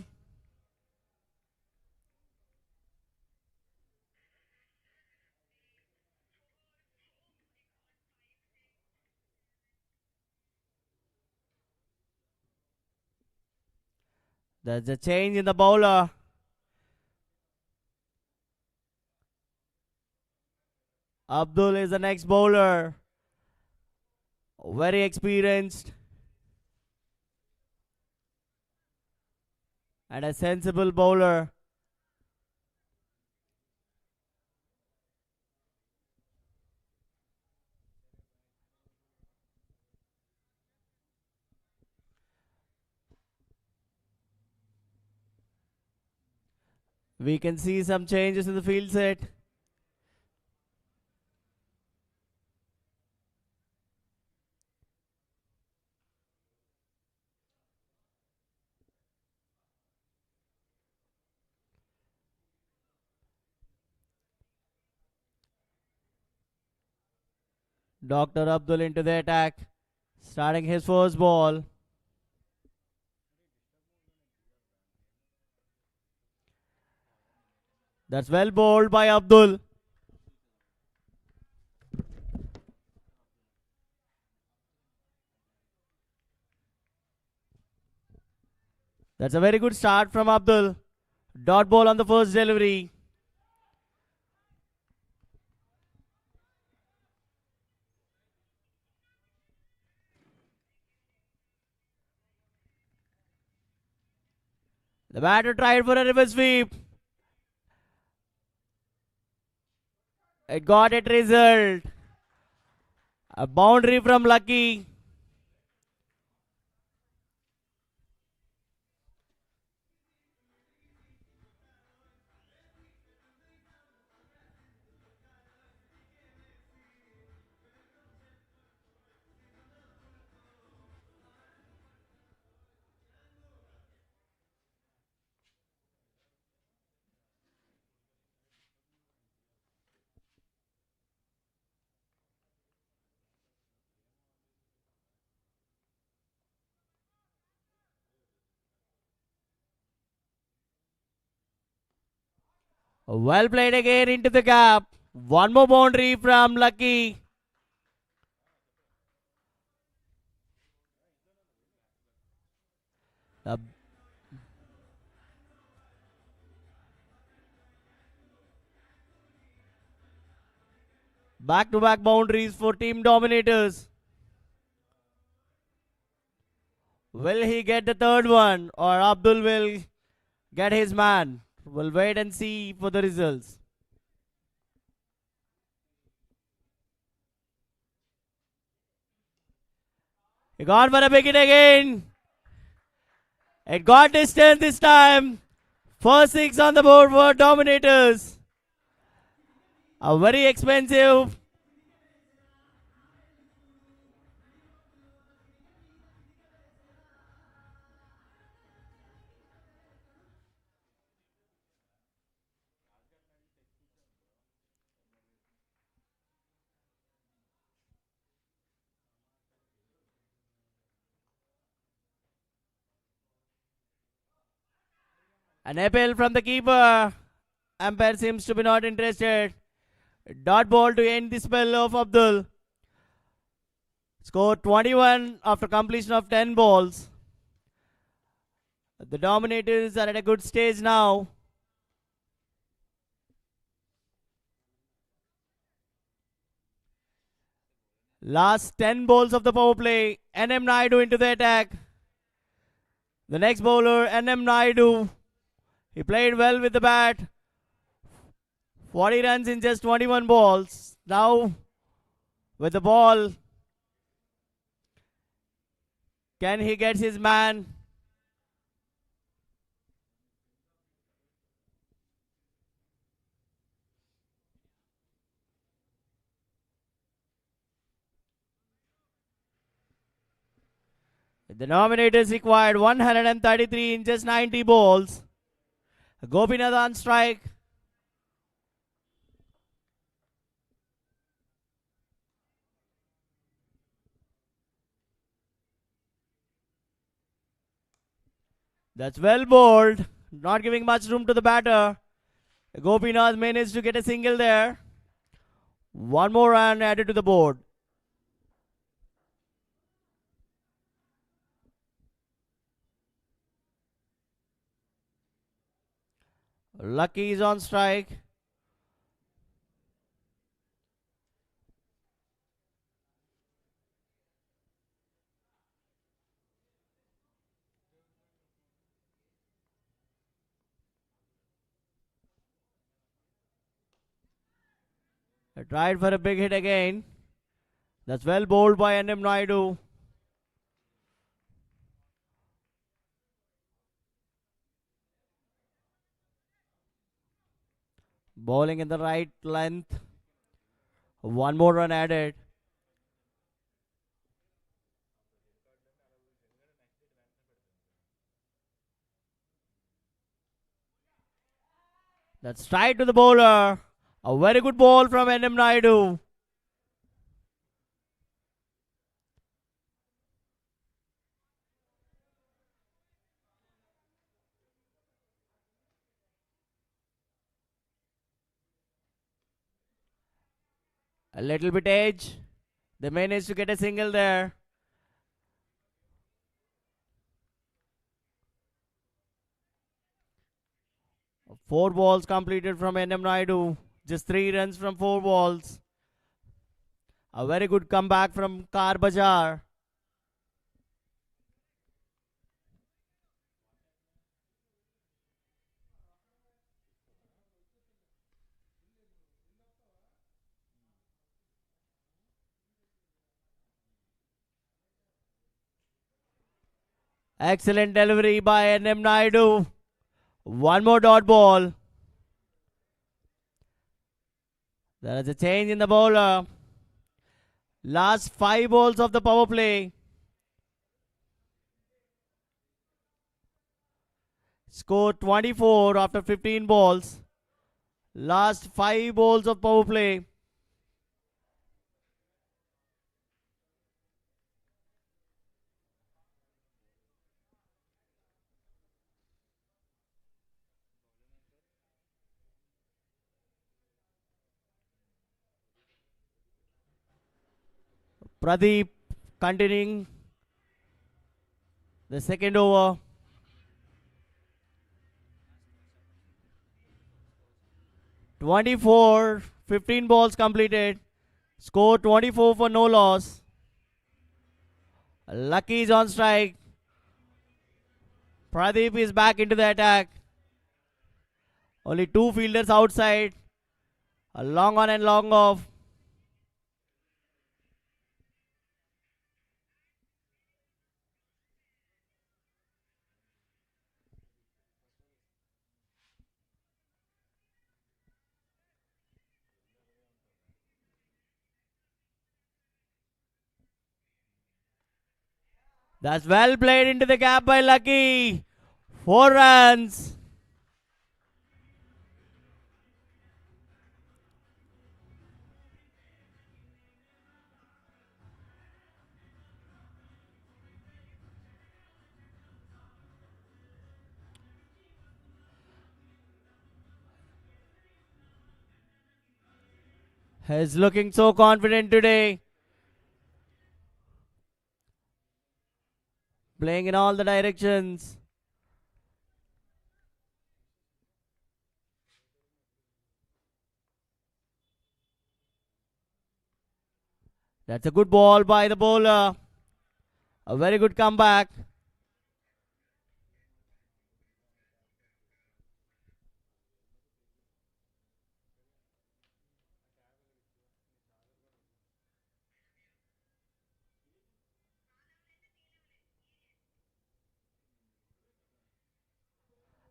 There's a change in the bowler. Abdul is the next bowler. Very experienced. And a sensible bowler. We can see some changes in the field set. Dr. Abdul into the attack. Starting his first ball. That's well bowled by Abdul. That's a very good start from Abdul. Dot ball on the first delivery. The batter tried for a reverse sweep. It got it result. A boundary from Lucky. Well played again into the gap. One more boundary from Lucky. Back-to-back boundaries for Team Dominators. Will he get the third one or Abdul will get his man? We'll wait and see for the results. He got for a wicket again. It got distance this time. First six on the board for Dominators. A very expensive. An appeal from the keeper. Umpire seems to be not interested. Dot ball to end the spell of Abdul. Score 21 after completion of 10 balls. The Dominators are at a good stage now. Last 10 balls of the power play. NM Naidu into the attack. The next bowler, NM Naidu. He played well with the bat. 40 runs in just 21 balls. Now, with the ball, can he get his man? The Dominators required 133 in just 90 balls. Gopinath on strike. That's well bowled. Not giving much room to the batter. Gopinath managed to get a single there. One more run added to the board. Lucky is on strike. Tried for a big hit again. That's well bowled by N.M. Naidu. Bowling in the right length. One more run added. That's straight to the bowler. A very good ball from N.M. Naidu. A little bit edge. They managed to get a single there. Four balls completed from N.M. Naidu. Just 3 runs from 4 balls. A very good comeback from Bazaar. Excellent delivery by N.M. Naidu. One more dot ball. There is a change in the bowler. Last 5 balls of the power play. Score 24 after 15 balls. Last 5 balls of power play. Pradeep continuing the second over. (24) 15 balls completed. Score 24 for no loss. Lucky is on strike. Pradeep is back into the attack. Only 2 fielders outside. A long on and long off. That's well played into the gap by Lucky. 4 runs. He's looking so confident today. Playing in all the directions. That's a good ball by the bowler. A very good comeback.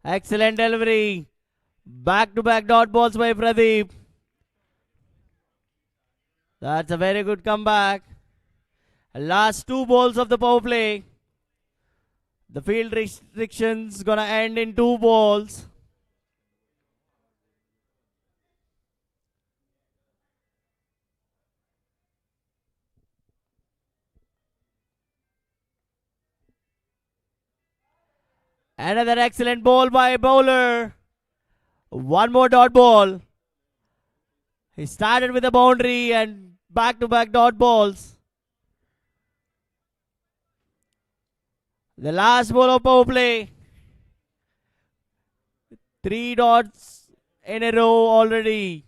Excellent delivery. Back-to-back dot balls by Pradeep. That's a very good comeback. Last 2 balls of the power play. The field restrictions gonna end in 2 balls. Another excellent ball by bowler. One more dot ball. He started with a boundary and back-to-back dot balls. The last ball of power play. 3 dots in a row already.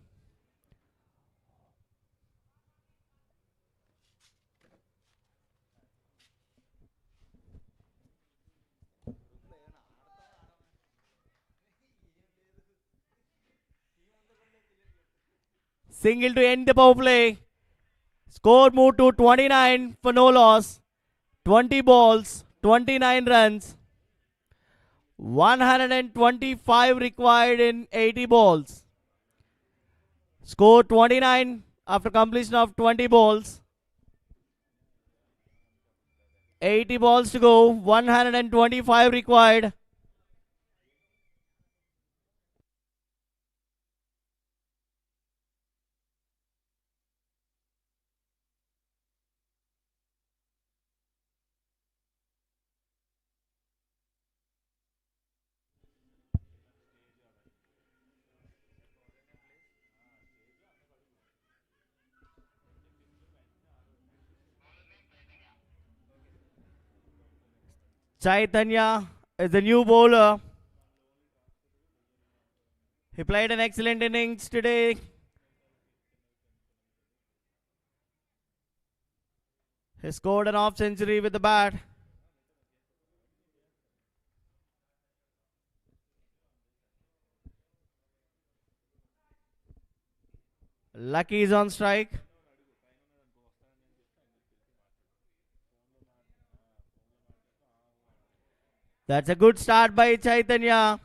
Single to end the power play. Score moved to 29 for no loss. 20 balls, 29 runs. 125 required in 80 balls. Score 29 after completion of 20 balls. 80 balls to go, 125 required. Chaitanya is the new bowler. He played an excellent innings today. He scored an half century with the bat. Lucky is on strike. That's a good start by Chaitanya.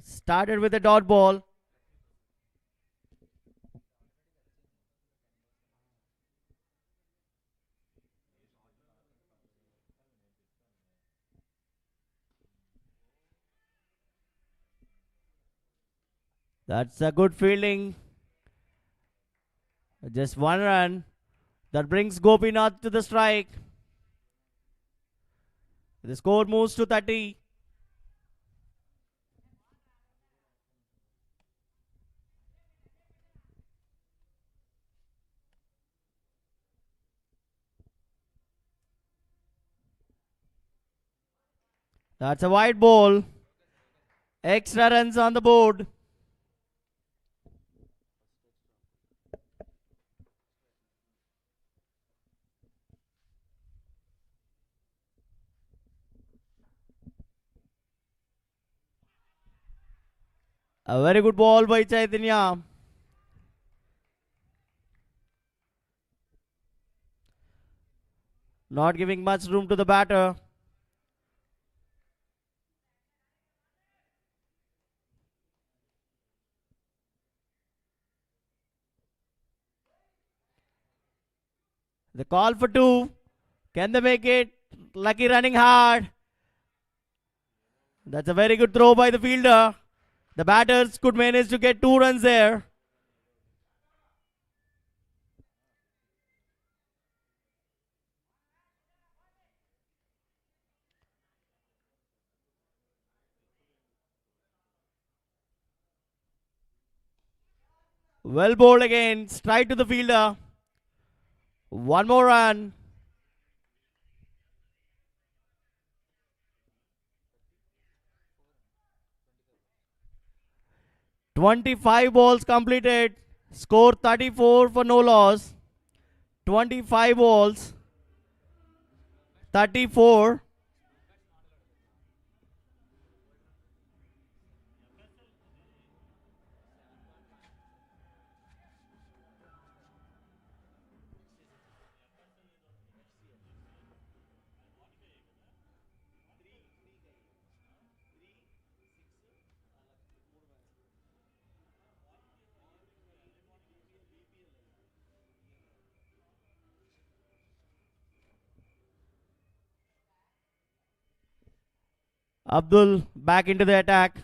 Started with a dot ball. That's a good fielding. Just 1 run. That brings Gopinath to the strike. The score moves to 30. That's a wide ball. Extra runs on the board. A very good ball by Chaitanya. Not giving much room to the batter. The call for 2. Can they make it? Lucky running hard. That's a very good throw by the fielder. The batters could manage to get 2 runs there. Well bowled again. Straight to the fielder. 1 more run. "25 balls completed. Score 34 for no loss. 25 balls. 34. Abdul back into the attack.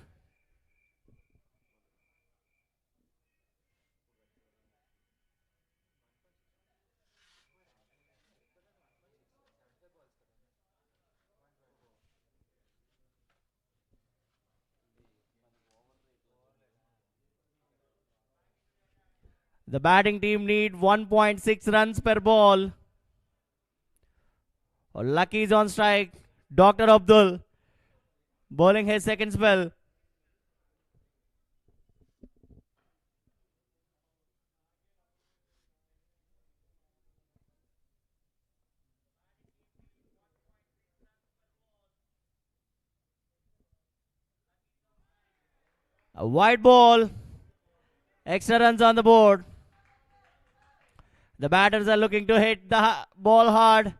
The batting team need 1.6 runs per ball. Lucky is on strike. Dr. Abdul bowling his second spell. A wide ball. Extra runs on the board. The batters are looking to hit the ball hard.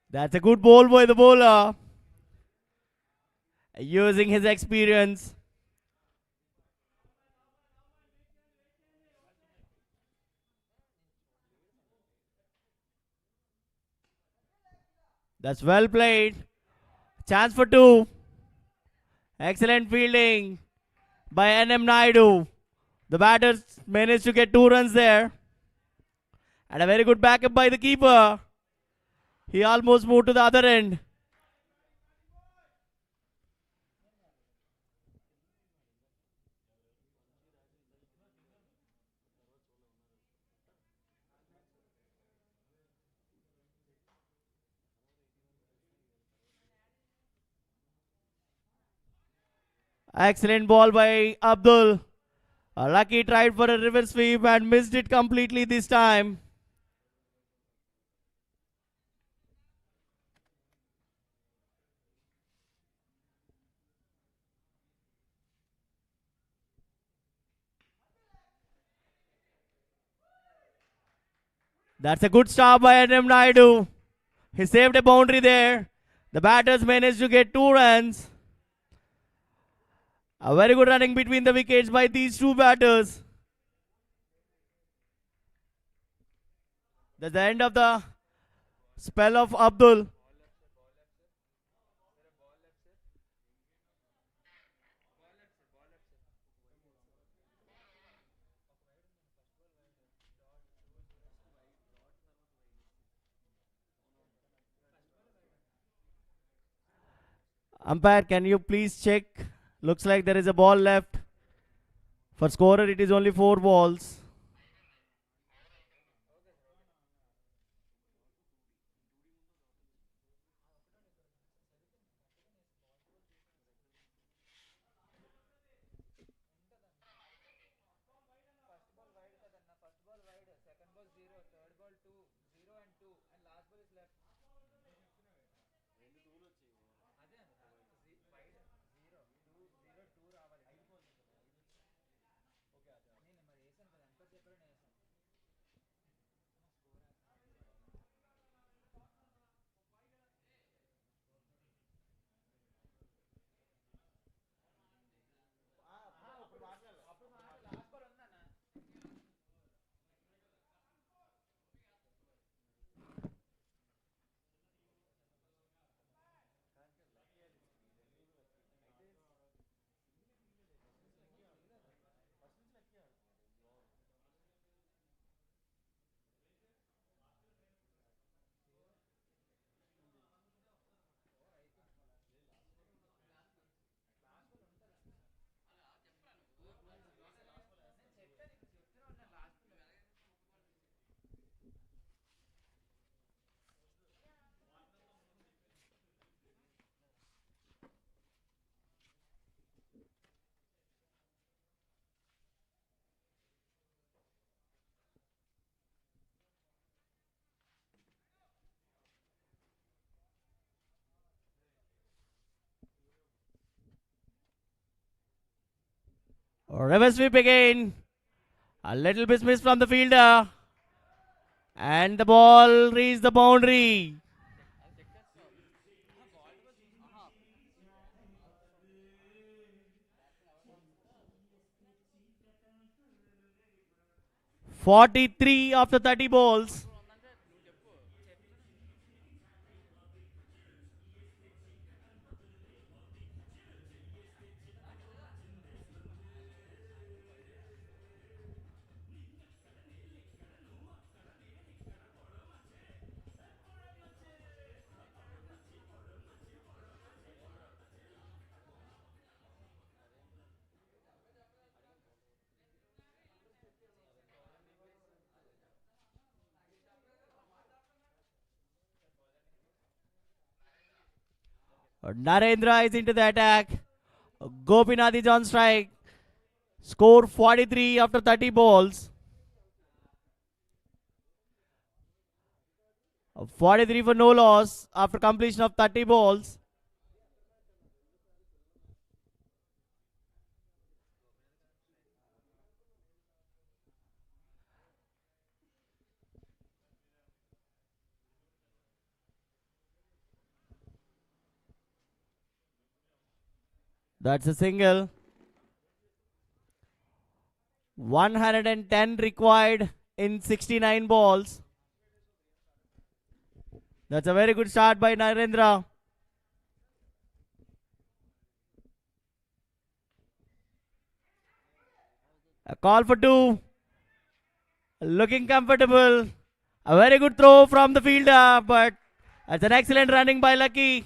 That's a good ball by the bowler. Using his experience. That's well played. Chance for two. Excellent fielding by NM Naidu. The batters managed to get 2 runs there. And a very good backup by the keeper. He almost moved to the other end. Excellent ball by Abdul. Lucky tried for a reverse sweep and missed it completely this time. That's a good stop by Adam Naidu. He saved a boundary there. The batters managed to get 2 runs. A very good running between the wickets by these two batters. That's the end of the spell of Abdul. Umpire, can you please check? Looks like there is a ball left. For scorer, it is only 4 balls. Reverse sweep again. A little bit miss from the fielder. And the ball reached the boundary. "43 after 30 balls. Narendra is into the attack. Gopinath is on strike. Score 43 after 30 balls. 43 for no loss after completion of 30 balls. That's a single. 110 required in 69 balls. That's a very good start by Narendra. A call for two. Looking comfortable. A very good throw from the fielder, but that's an excellent running by Lucky.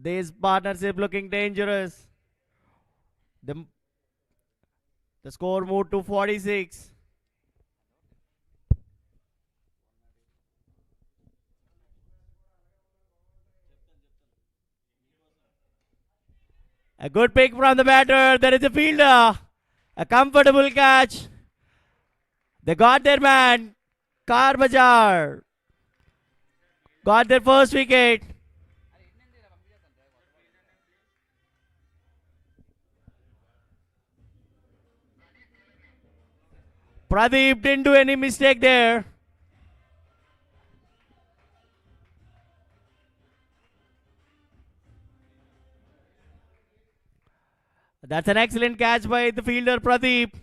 This partnership looking dangerous. The, the score moved to 46. A good pick from the batter. There is a fielder. A comfortable catch. They got their man. Bazaar got their first wicket. Pradeep didn't do any mistake there. That's an excellent catch by the fielder Pradeep.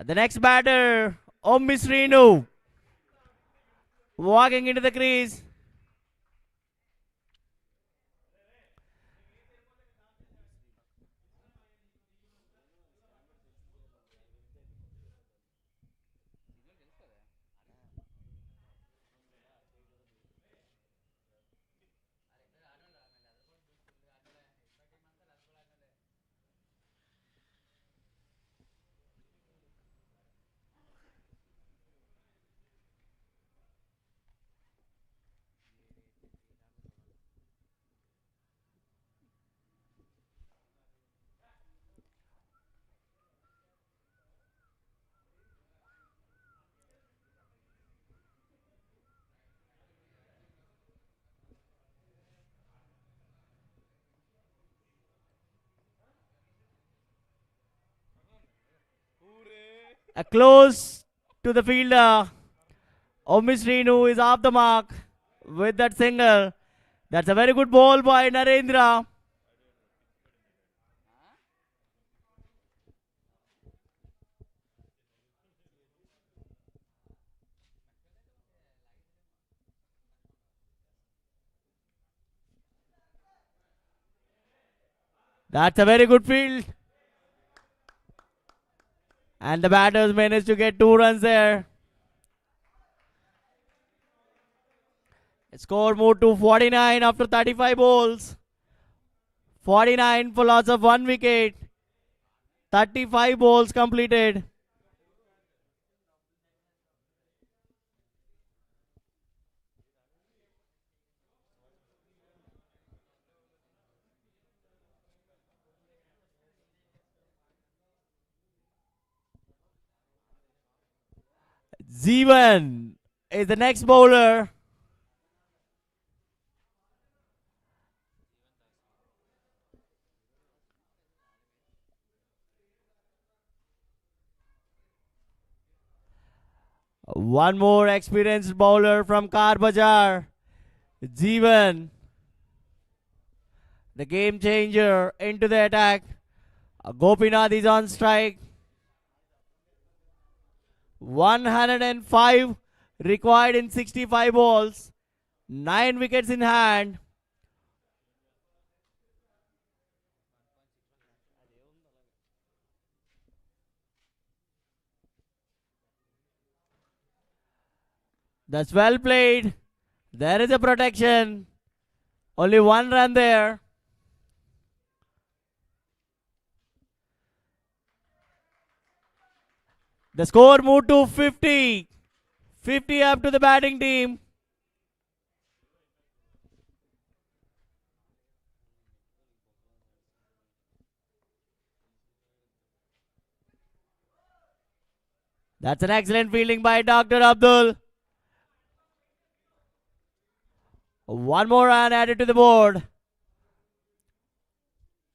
The next batter, Srinu, walking into the crease. A close to the fielder. Srinu is off the mark with that single. That's a very good ball by Narendra. That's a very good field. And the batters managed to get 2 runs there. Score moved to 49 after 35 balls. 49 for loss of 1 wicket. 35 balls completed. Zeevan is the next bowler. One more experienced bowler from Bazaar, Jeevan, the game changer, into the attack. Gopinath is on strike. 105 required in 65 balls. 9 wickets in hand. That's well played. There is a protection. Only 1 run there. The score moved to 50. 50 up to the batting team. That's an excellent fielding by Dr. Abdul. One more run added to the board.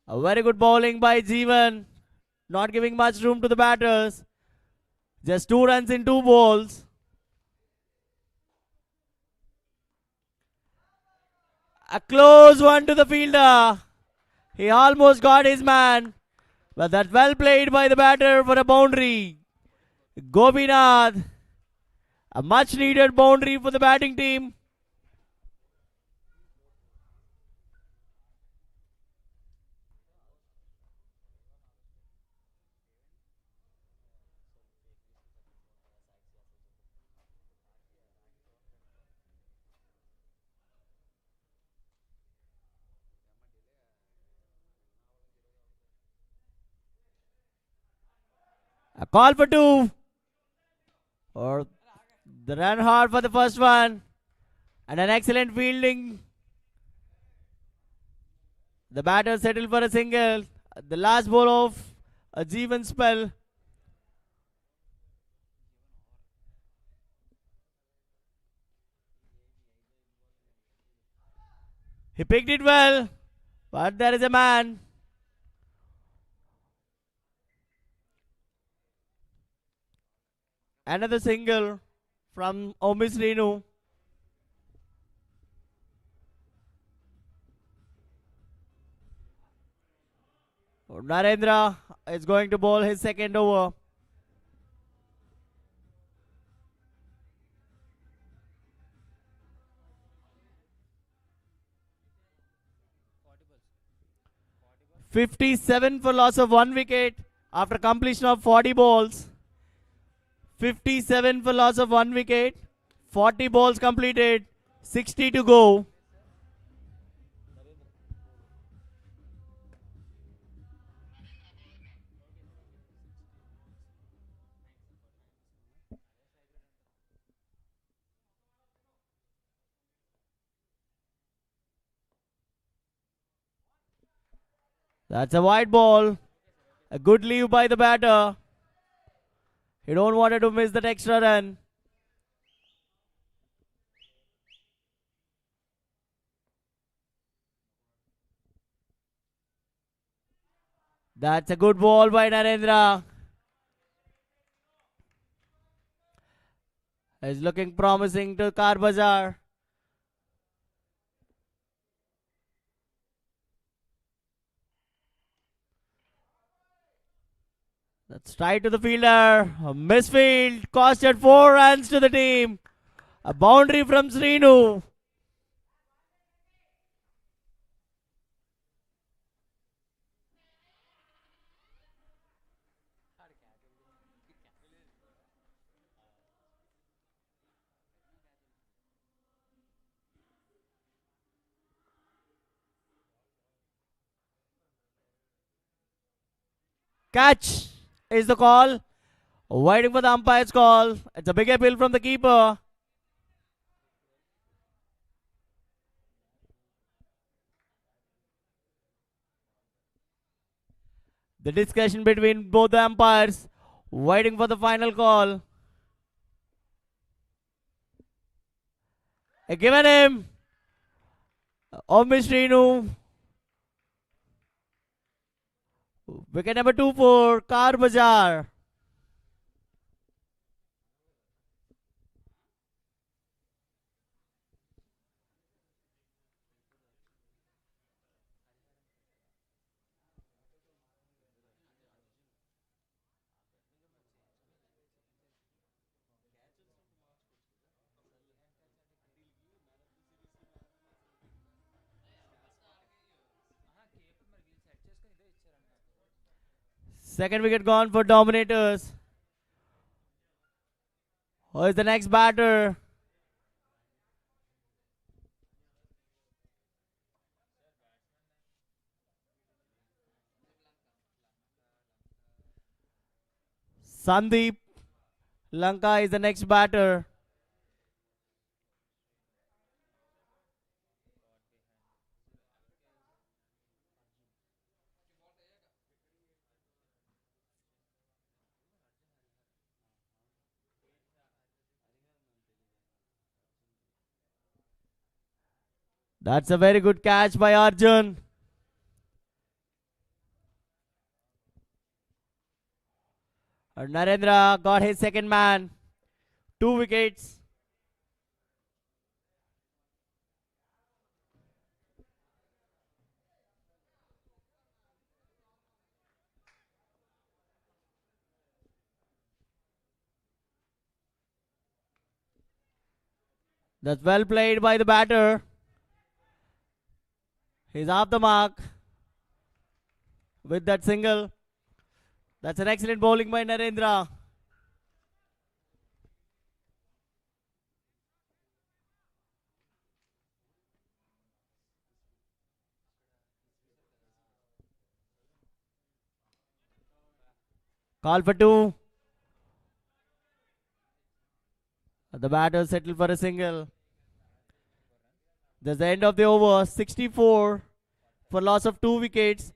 A very good bowling by Jeevan. Not giving much room to the batters. Just 2 runs in 2 balls. A close one to the fielder. He almost got his man. But that well played by the batter for a boundary. Gopinath. A much needed boundary for the batting team. A call for 2. Or the run hard for the first one. And an excellent fielding. The batter settled for a single. The last ball of a Jeevan spell. He picked it well. But there is a man. Another single from Omis Renu. Narendra is going to bowl his second over. "57 for loss of 1 wicket after completion of 40 balls. 57 for loss of 1 wicket. 40 balls completed. 60 to go. That's a wide ball. A good leave by the batter. He don't want to miss that extra run. That's a good ball by Narendra. He's looking promising to Bazaar. That's right to the fielder. A misfield. Costed 4 runs to the team. A boundary from Srinu. Catch is the call. Waiting for the umpire's call. It's a big appeal from the keeper. The discussion between both the umpires. Waiting for the final call. Given him. Omishreenu. Wicket number 2 for Bazaar. Second wicket gone for Dominators. Who is the next batter? Sandeep Lanka is the next batter. That's a very good catch by Arjun. Narendra got his second man. 2 wickets. That's well played by the batter. He's off the mark with that single. That's an excellent bowling by Narendra. Call for 2. The batter settled for a single. That's the end of the over. 64 for loss of 2 wickets.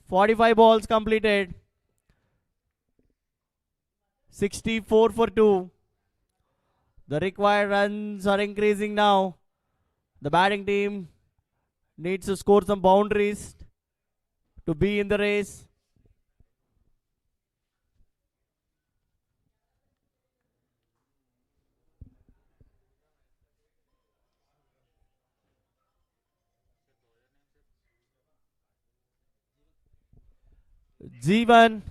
45 balls completed. 64 for 2. The required runs are increasing now. The batting team needs to score some boundaries to be in the race. Jeevan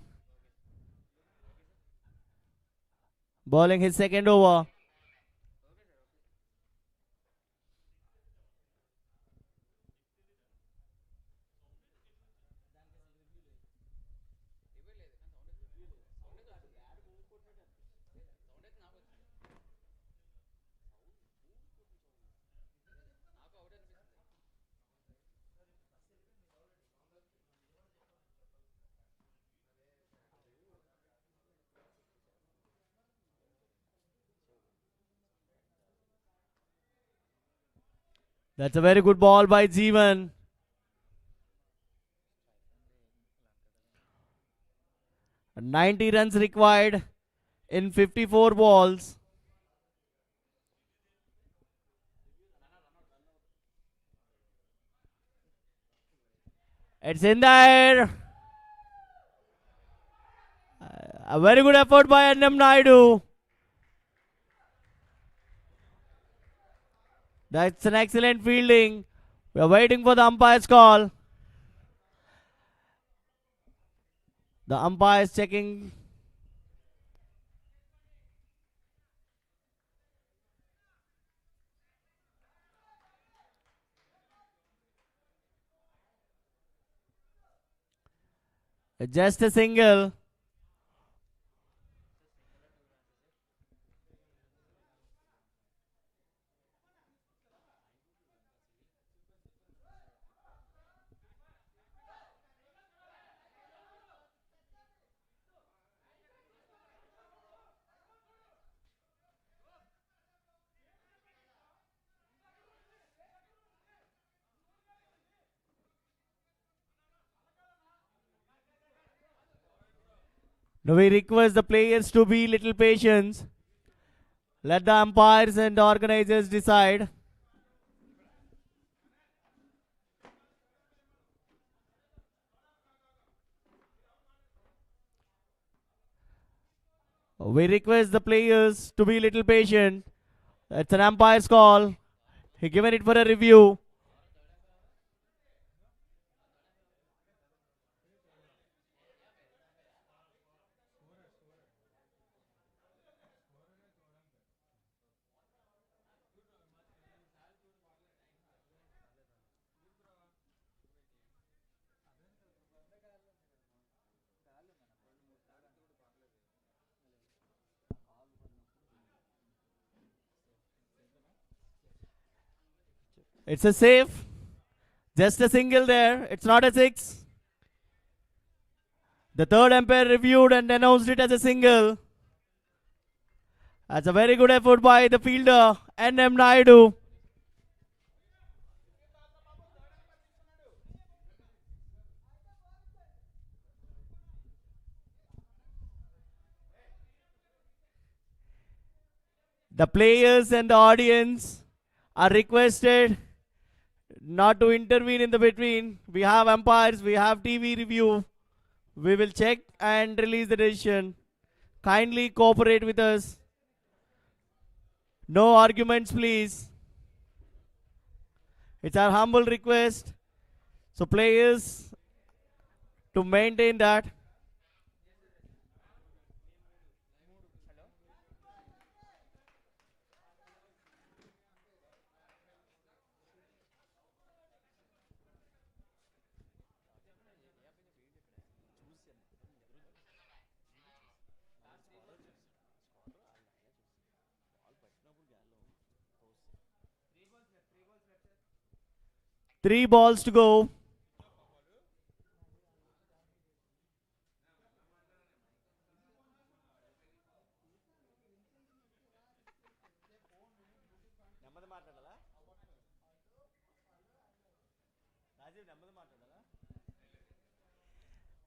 bowling his second over. That's a very good ball by Jeevan. And 90 runs required in 54 balls. It's in the air. A very good effort by N.M. Naidu. That's an excellent fielding. We are waiting for the umpire's call. The umpire is checking. Just a single. Now we request the players to be little patient. Let the umpires and organizers decide. We request the players to be a little patient. It's an umpire's call. He given it for a review. It's a safe. Just a single there. It's not a six. The third umpire reviewed and announced it as a single. That's a very good effort by the fielder, N.M. Naidu. The players and the audience are requested not to intervene in the between. We have umpires, we have TV review. We will check and release the decision. Kindly cooperate with us. No arguments, please. It's our humble request. So players to maintain that. Three balls to go.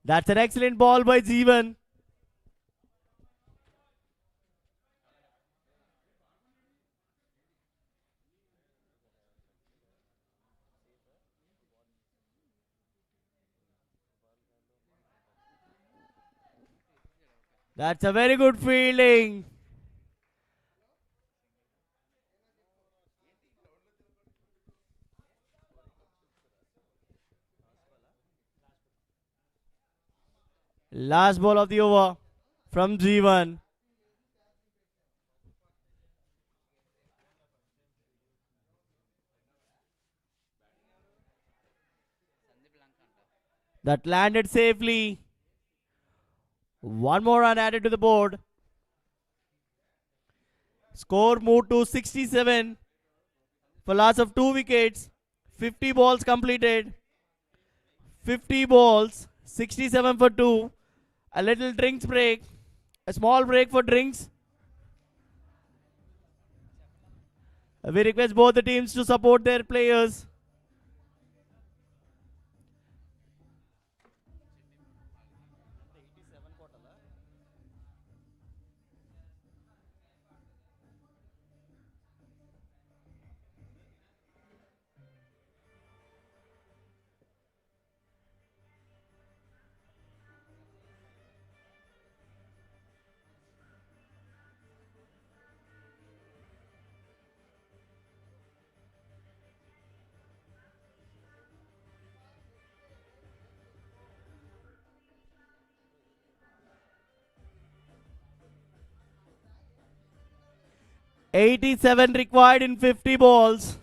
That's an excellent ball by Jeevan. That's a very good fielding. Last ball of the over from Jeevan. That landed safely. One more run added to the board. Score moved to 67 for loss of 2 wickets. 50 balls completed. 50 balls. 67 for 2. A little drinks break. A small break for drinks. We request both the teams to support their players. '87 required in 50 balls.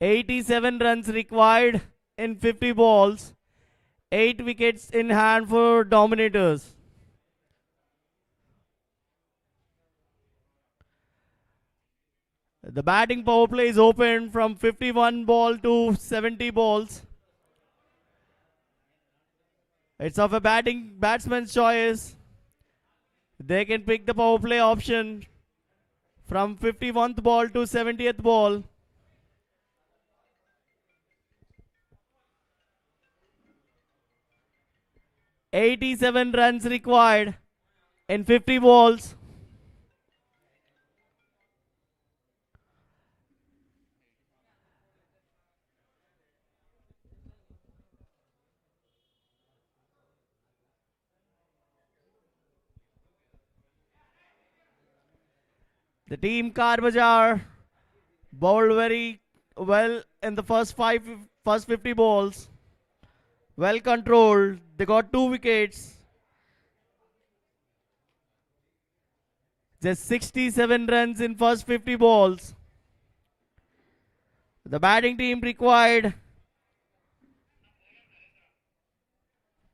87 runs required in 50 balls. 8 wickets in hand for Dominators. The batting power play is open from 51 ball to 70 balls. It's of a batsman's choice. They can pick the power play option from 51st ball to 70th ball. "87 runs required in 50 balls. The team Bazaar bowled very well in the first 50 balls. Well controlled. They got 2 wickets. Just 67 runs in first 50 balls. The batting team required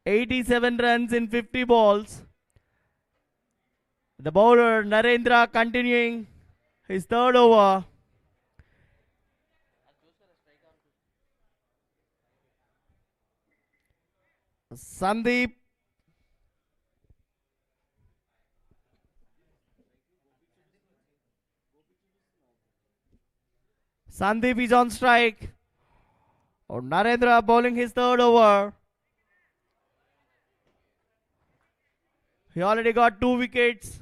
87 runs in 50 balls. The bowler Narendra continuing his third over. Sandeep is on strike. Narendra bowling his third over. He already got 2 wickets.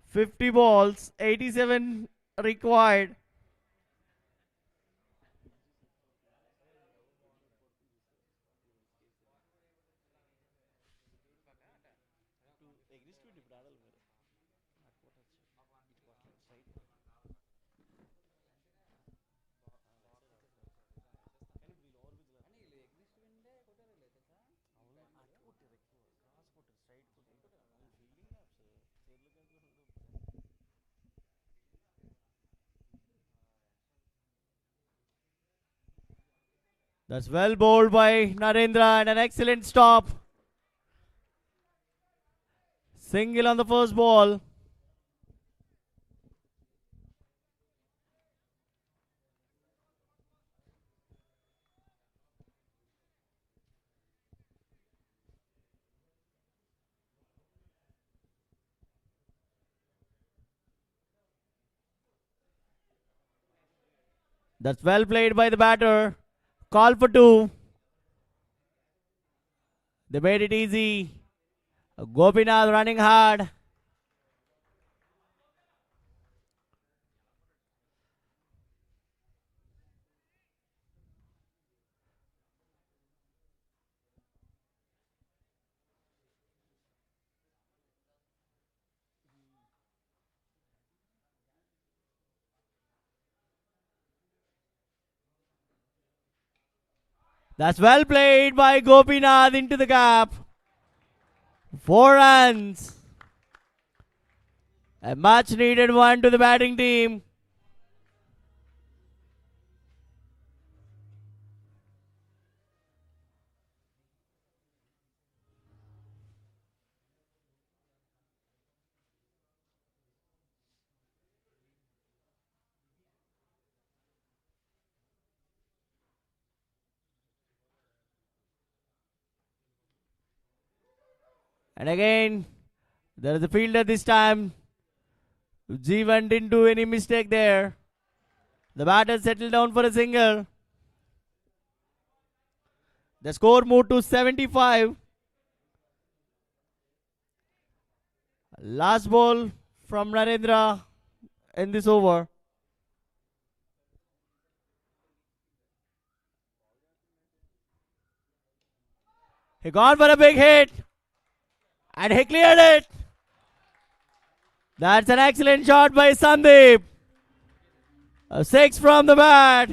"50 balls, 87 required." That's well bowled by Narendra and an excellent stop. Single on the first ball. That's well played by the batter. Call for 2. They made it easy. Gopinath running hard. That's well played by Gopinath into the gap. 4 runs. A much needed one to the batting team. And again, there is a fielder this time. Jeevan didn't do any mistake there. The batter settled down for a single. The score moved to 75. Last ball from Narendra in this over. He gone for a big hit. And he cleared it. That's an excellent shot by Sandeep. A 6 from the bat.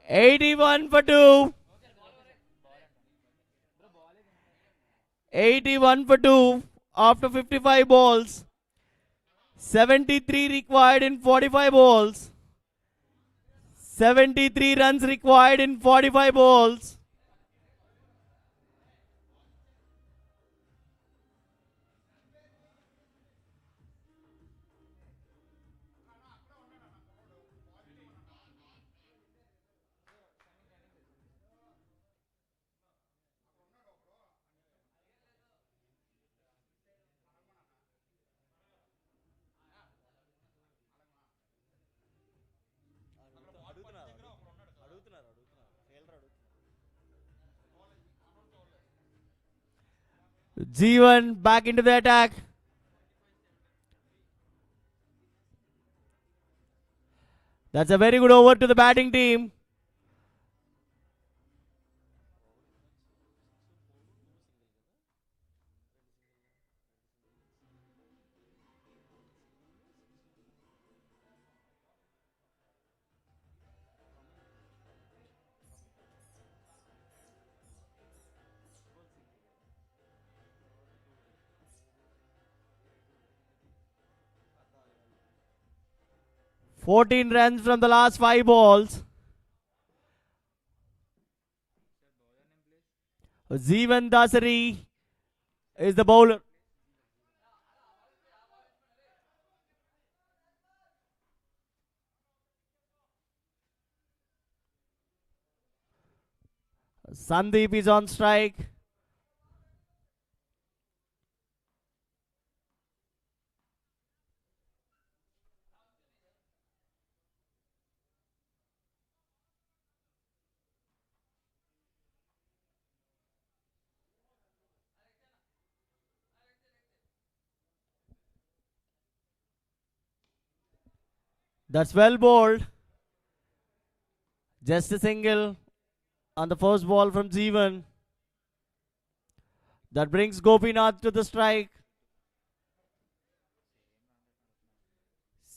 81 for 2. 81 for 2 after 55 balls. 73 required in 45 balls. 73 runs required in 45 balls. Jeevan back into the attack. That's a very good over to the batting team. Fourteen runs from the last 5 balls. Jeevan Dasari is the bowler. Sandeep is on strike. That's well bowled. Just a single on the first ball from Jeevan. That brings Gopinath to the strike.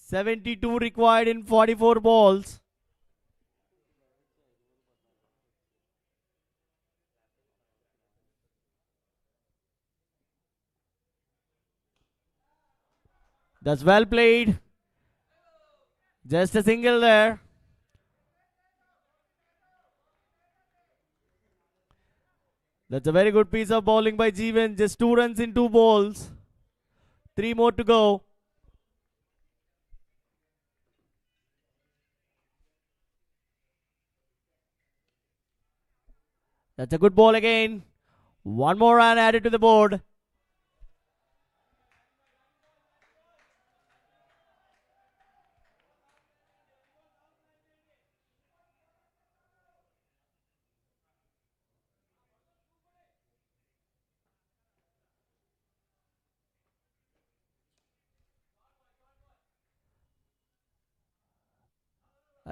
72 required in 44 balls. That's well played. Just a single there. That's a very good piece of bowling by Jeevan. Just 2 runs in 2 balls. 3 more to go. That's a good ball again. 1 more run added to the board.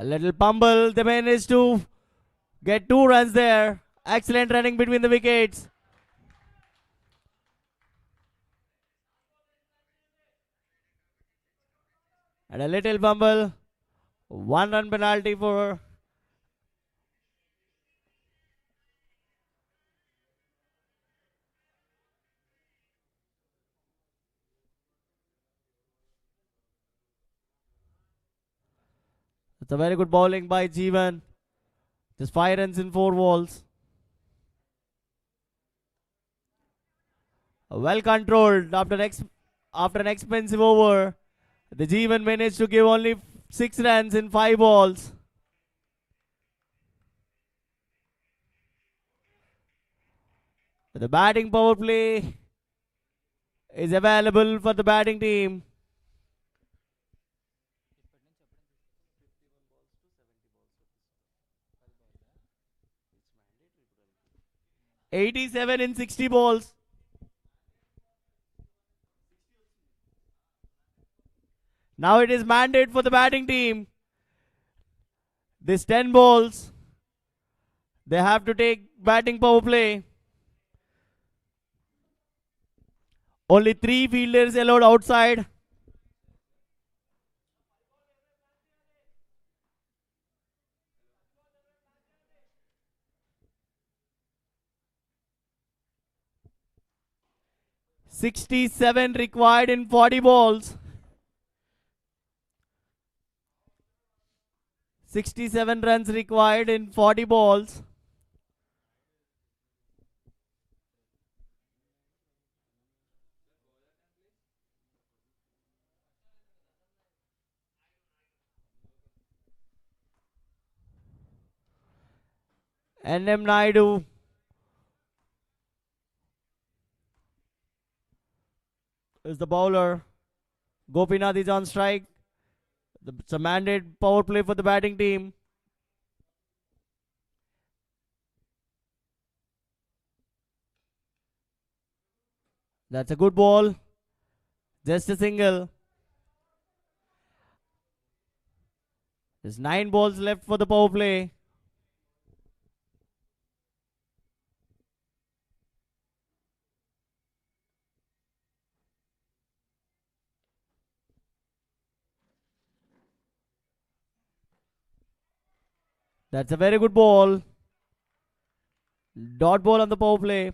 A little pumble. They managed to get 2 runs there. Excellent running between the wickets. And a little bumble. 1 run penalty for. It's a very good bowling by Jeevan. Just 5 runs in 4 balls. Well controlled after an expensive over. The Jeevan managed to give only 6 runs in 5 balls. The batting power play is available for the batting team. 87 in 60 balls. Now it is mandate for the batting team. This 10 balls, they have to take batting power play. Only 3 fielders allowed outside. 67 required in 40 balls. 67 runs required in 40 balls. NM Naidu is the bowler. Gopinath is on strike. It's a mandate power play for the batting team. That's a good ball. Just a single. There's 9 balls left for the power play. That's a very good ball. Dot ball on the power play.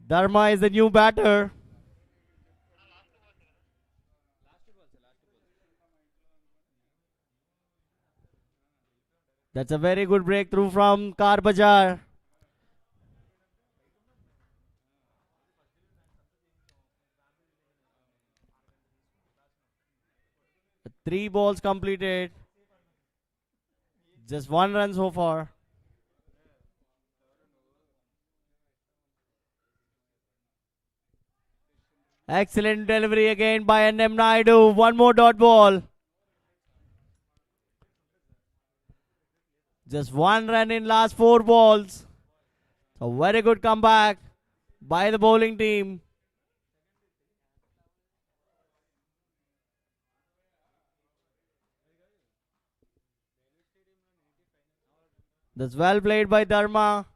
Dharma is the new batter. That's a very good breakthrough from Bazaar. Three balls completed. Just 1 run so far. Excellent delivery again by NM Naidu. One more dot ball. Just 1 run in last 4 balls. A very good comeback by the bowling team. That's well played by Dharma.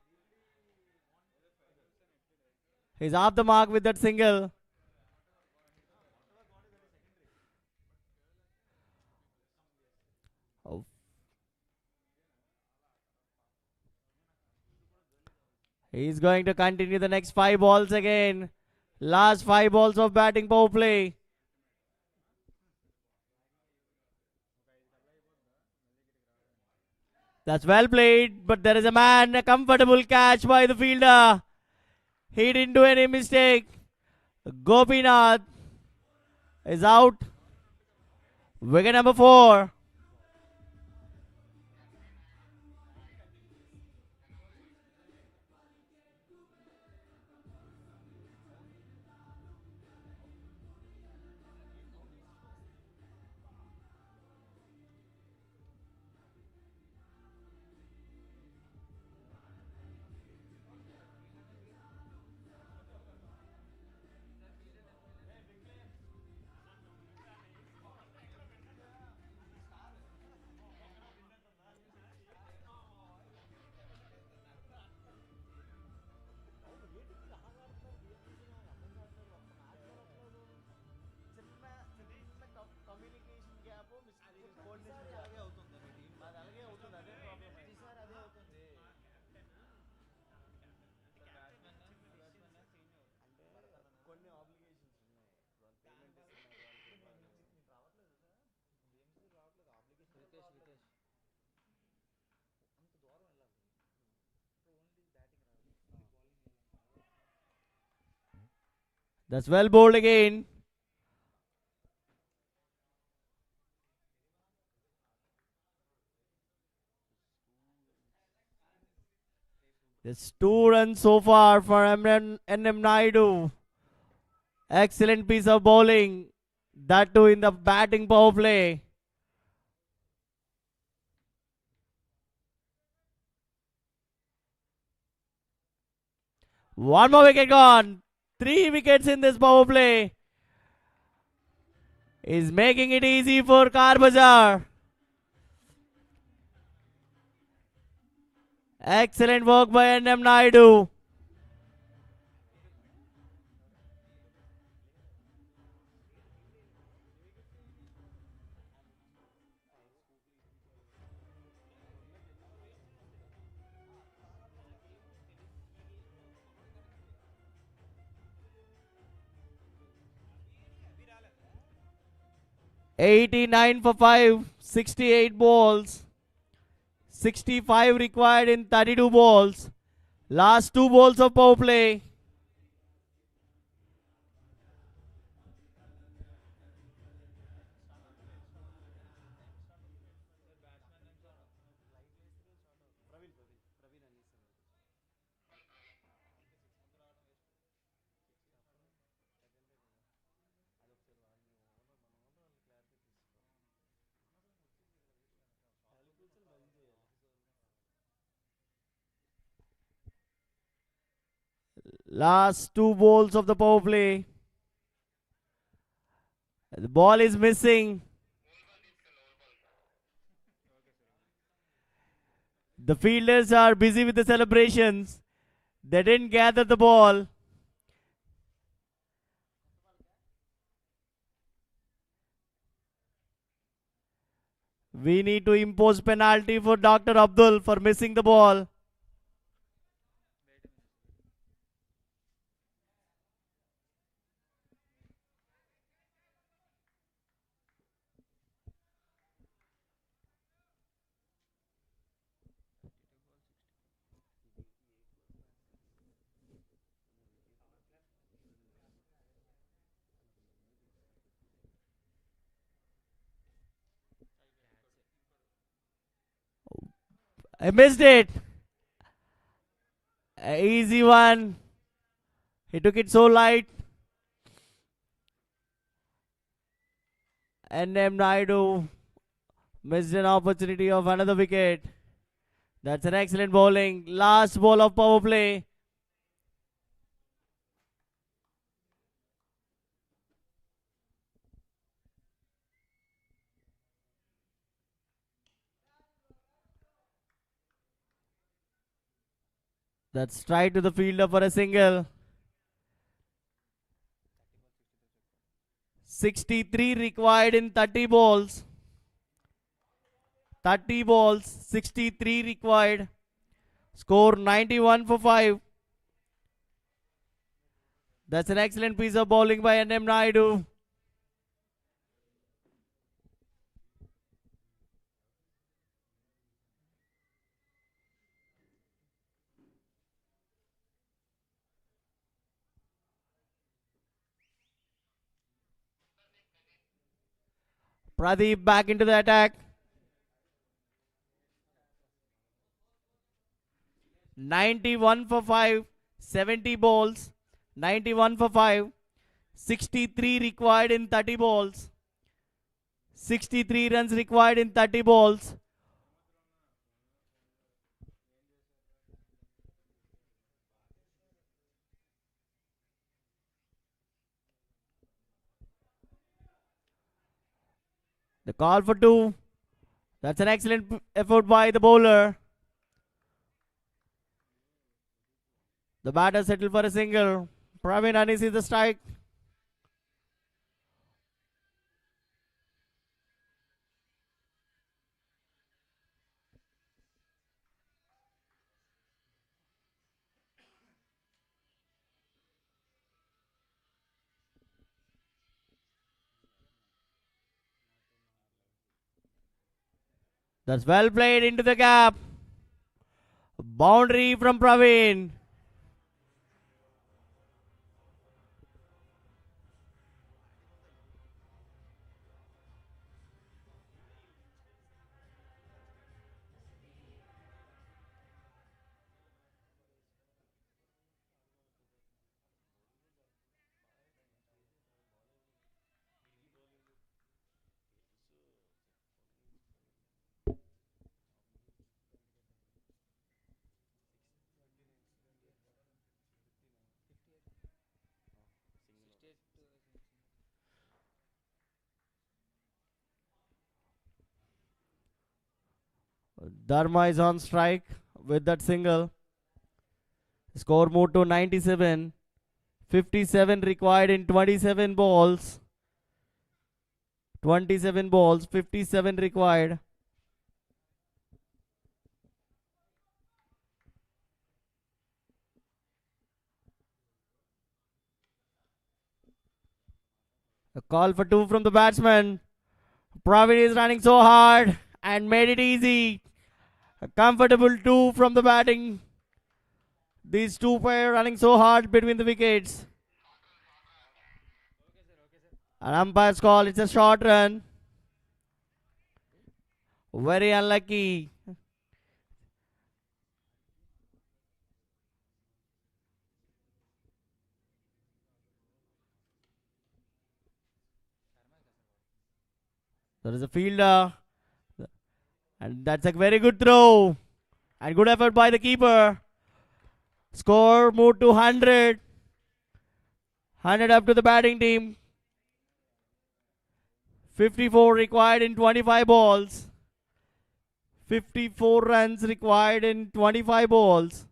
He's off the mark with that single. Oh. He's going to continue the next 5 balls again. Last 5 balls of batting power play. That's well played, but there is a man, a comfortable catch by the fielder. He didn't do any mistake. Gopinath is out. Wicket number 4. That's well bowled again. It's 2 runs so far for NM Naidu. Excellent piece of bowling. That too in the batting power play. One more wicket gone. 3 wickets in this power play. Is making it easy for Bazaar. Excellent work by NM Naidu. $89 for 5, 68 balls. 65 required in 32 balls. Last 2 balls of power play. Last 2 balls of the power play. The ball is missing. The fielders are busy with the celebrations. They didn't gather the ball. We need to impose penalty for Dr. Abdul for missing the ball. I missed it. A easy one. He took it so light. NM Naidu missed an opportunity of another wicket. That's an excellent bowling. Last ball of power play. That's straight to the fielder for a single. 63 required in 30 balls. 30 balls, 63 required. Score 91 for 5. That's an excellent piece of bowling by NM Naidu. Pradeep back into the attack. 91 for 5, 70 balls. 91 for 5, 63 required in 30 balls. 63 runs required in 30 balls. The call for 2. That's an excellent effort by the bowler. The batter settled for a single. Praveen Anis is the strike. That's well played into the gap. Boundary from Praveen. Dharma is on strike with that single. Score moved to 97. 57 required in 27 balls. 27 balls, 57 required. A call for two from the batsman. Praveen is running so hard and made it easy. A comfortable two from the batting. These two players running so hard between the wickets. An umpire's call, it's a short run. Very unlucky. There is a fielder. And that's a very good throw. And good effort by the keeper. Score moved to 100. 100 up to the batting team. 54 required in 25 balls. 54 runs required in 25 balls.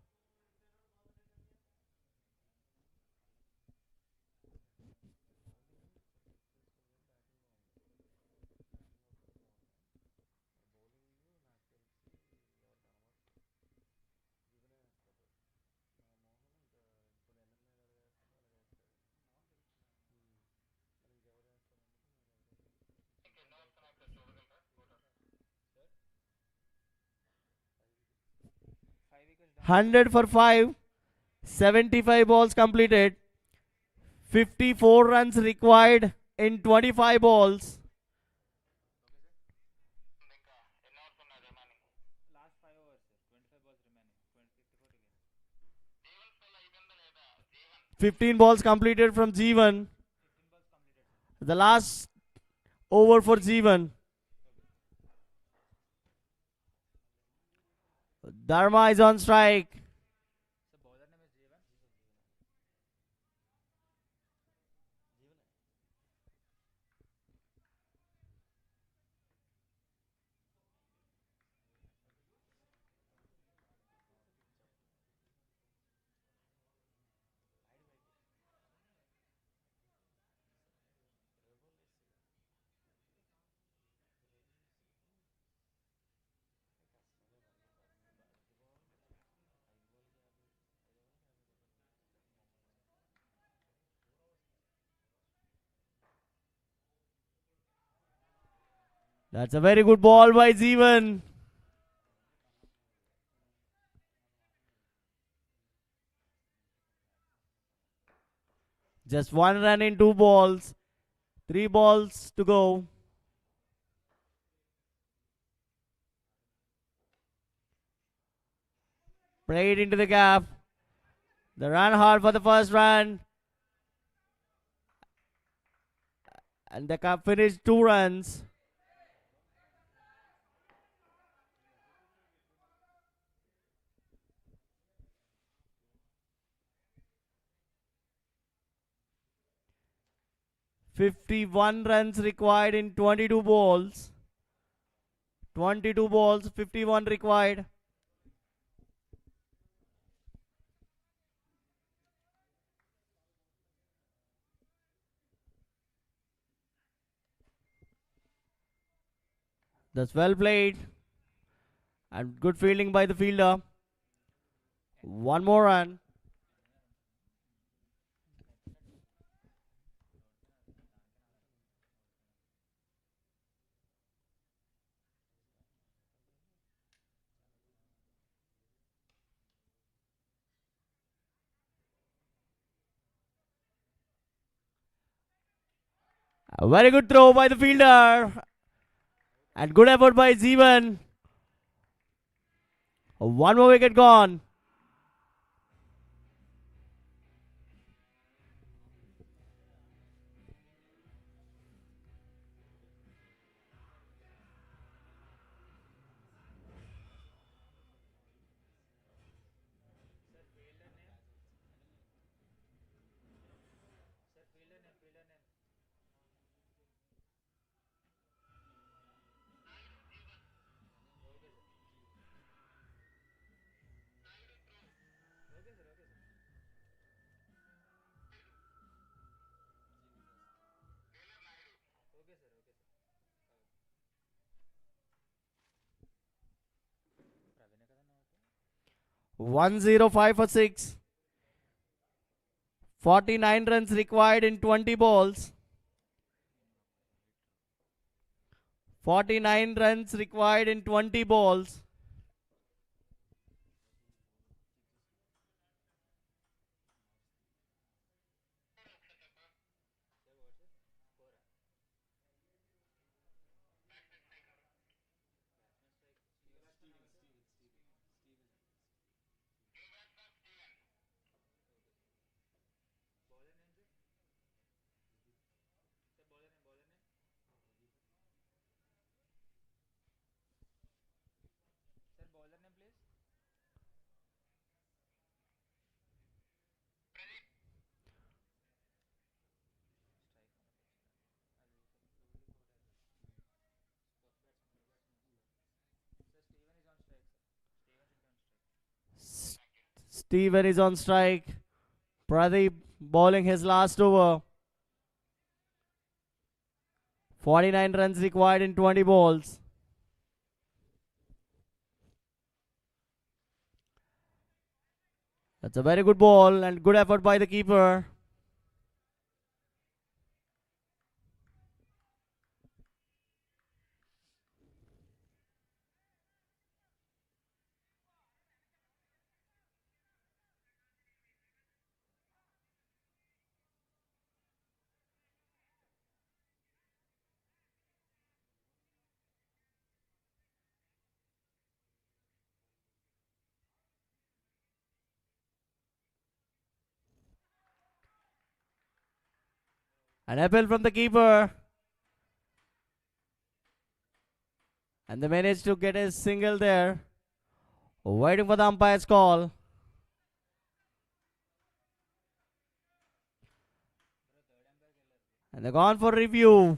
Hundred for 5. 75 balls completed. 54 runs required in 25 balls. Fifteen balls completed from Jeevan. The last over for Jeevan. Dharma is on strike. That's a very good ball by Jeevan. Just one run in 2 balls. 3 balls to go. Played into the gap. The run hard for the first run. And the cup finished 2 runs. "51 runs required in 22 balls. 22 balls, 51 required. That's well played. And good fielding by the fielder. One more run. A very good throw by the fielder. And good effort by Jeevan. One more wicket gone. 105 for 6. 49 runs required in 20 balls. 49 runs required in 20 balls. Steven is on strike. Pradeep bowling his last over. 49 runs required in 20 balls. That's a very good ball and good effort by the keeper. An appeal from the keeper. And they managed to get a single there. Waiting for the umpire's call. And they're gone for review.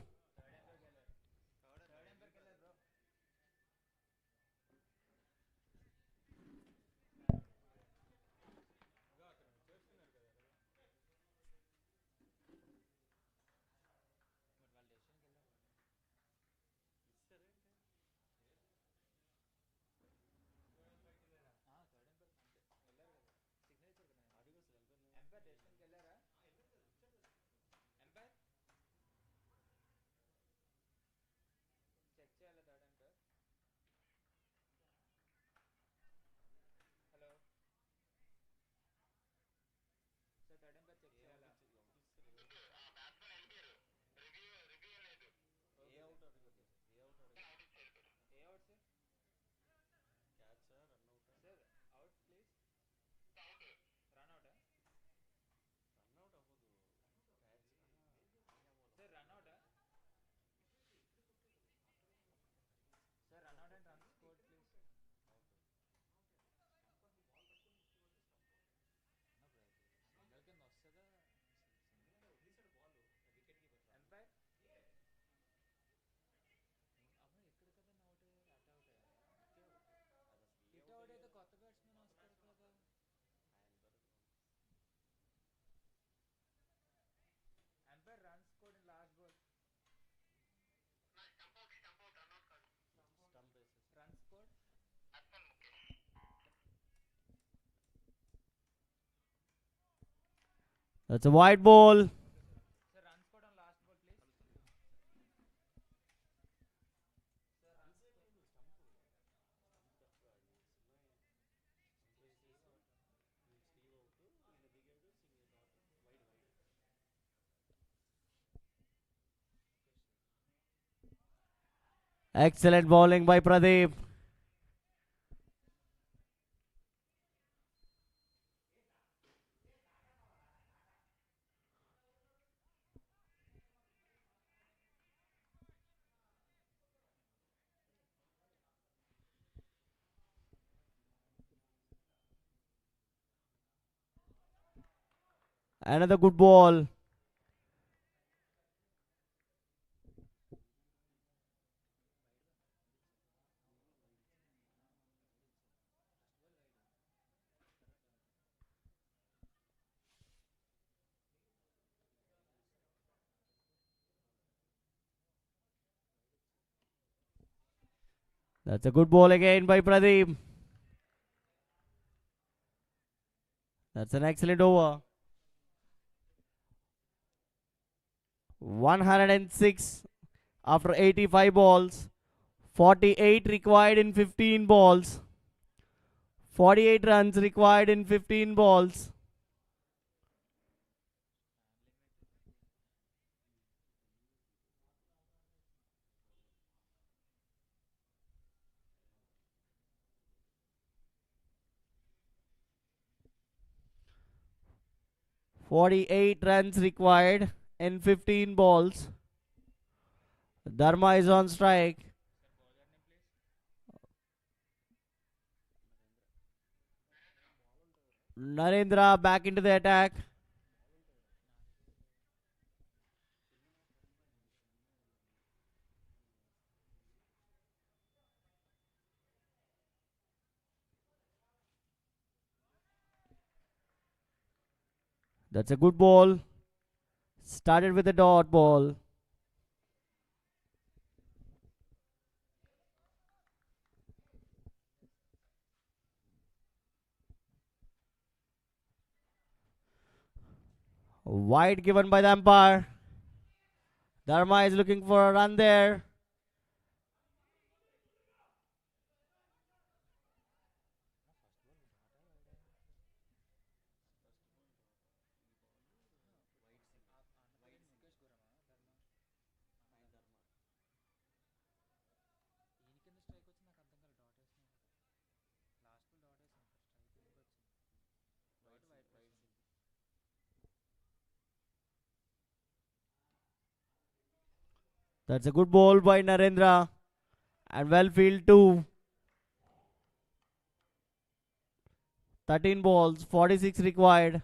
That's a wide ball. Excellent bowling by Pradeep. Another good ball. That's a good ball again by Pradeep. That's an excellent over. 106 after 85 balls. 48 required in 15 balls. 48 runs required in 15 balls. Runs required in 15 balls. Dharma is on strike. Narendra back into the attack. That's a good ball. Started with a dot ball. Wide given by the umpire. Dharma is looking for a run there. That's a good ball by Narendra. And well field too. 13 balls, 46 required.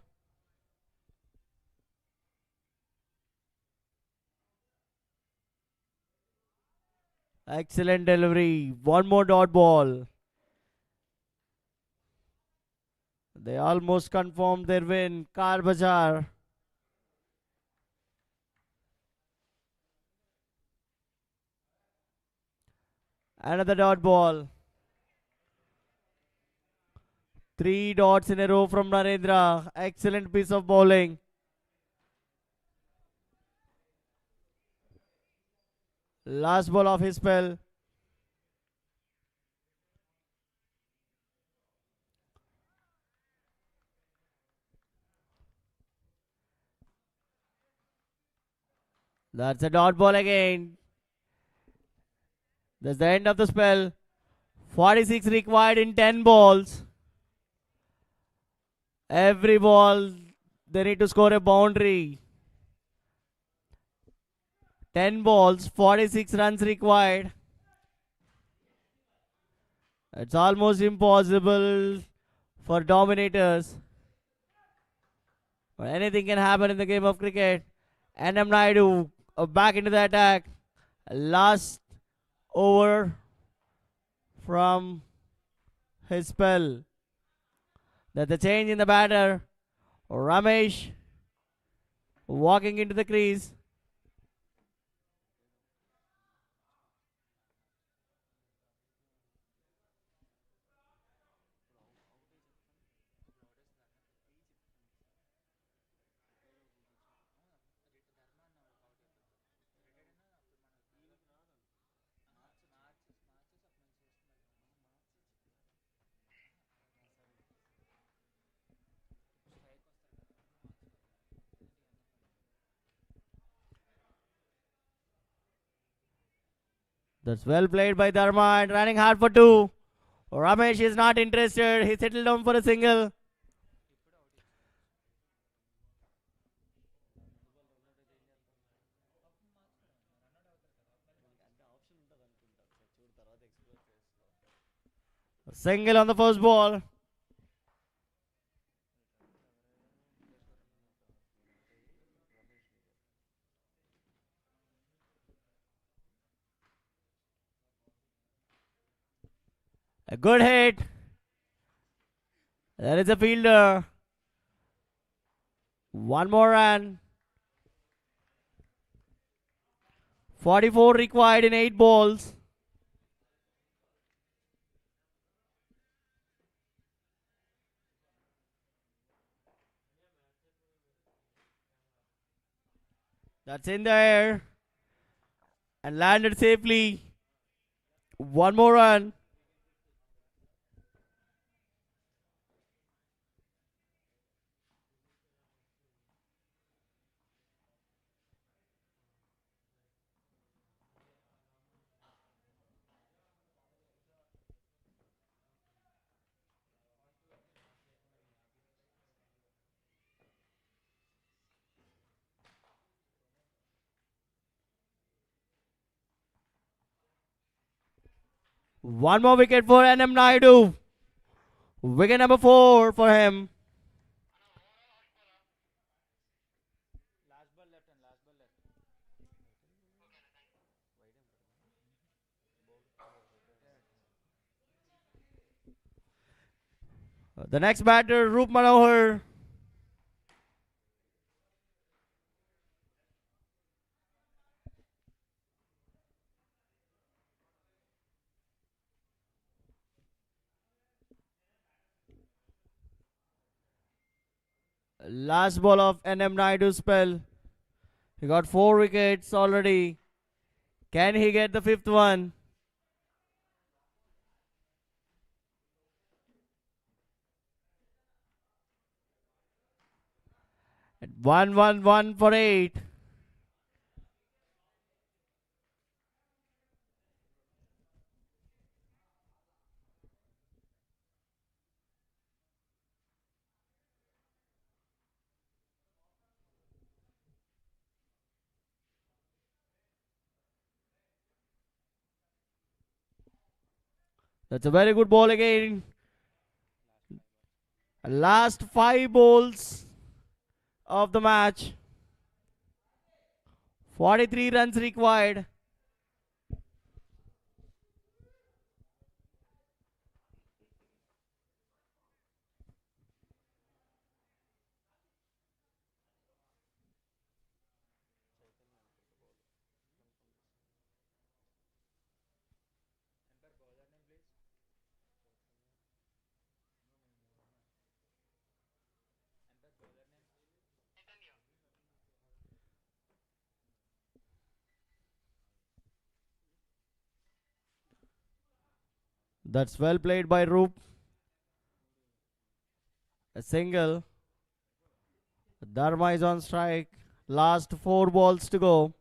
Excellent delivery. One more dot ball. They almost confirmed their win. Bazaar. Another dot ball. 3 dots in a row from Narendra. Excellent piece of bowling. Last ball of his spell. That's a dot ball again. That's the end of the spell. 46 required in 10 balls. Every ball, they need to score a boundary. 10 balls, 46 runs required. It's almost impossible for Dominators. But anything can happen in the game of cricket. NM Naidu back into the attack. Last over from his spell. That's the change in the batter. Ramesh walking into the crease. That's well played by Dharma and running hard for 2. Ramesh is not interested. He settled down for a single. A single on the first ball. A good hit. There is a fielder. One more run. 44 required in 8 balls. That's in the air and landed safely. One more run. One more wicket for NM Naidu. Wicket number 4 for him. The next batter, Roop Manohar. Last ball of NM Naidu's spell. He got 4 wickets already. Can he get the 5th one? At 1-1-1 for 8. That's a very good ball again. Last 5 balls of the match. 43 runs required. That's well played by Roop. A single. Dharma is on strike. Last 4 balls to go.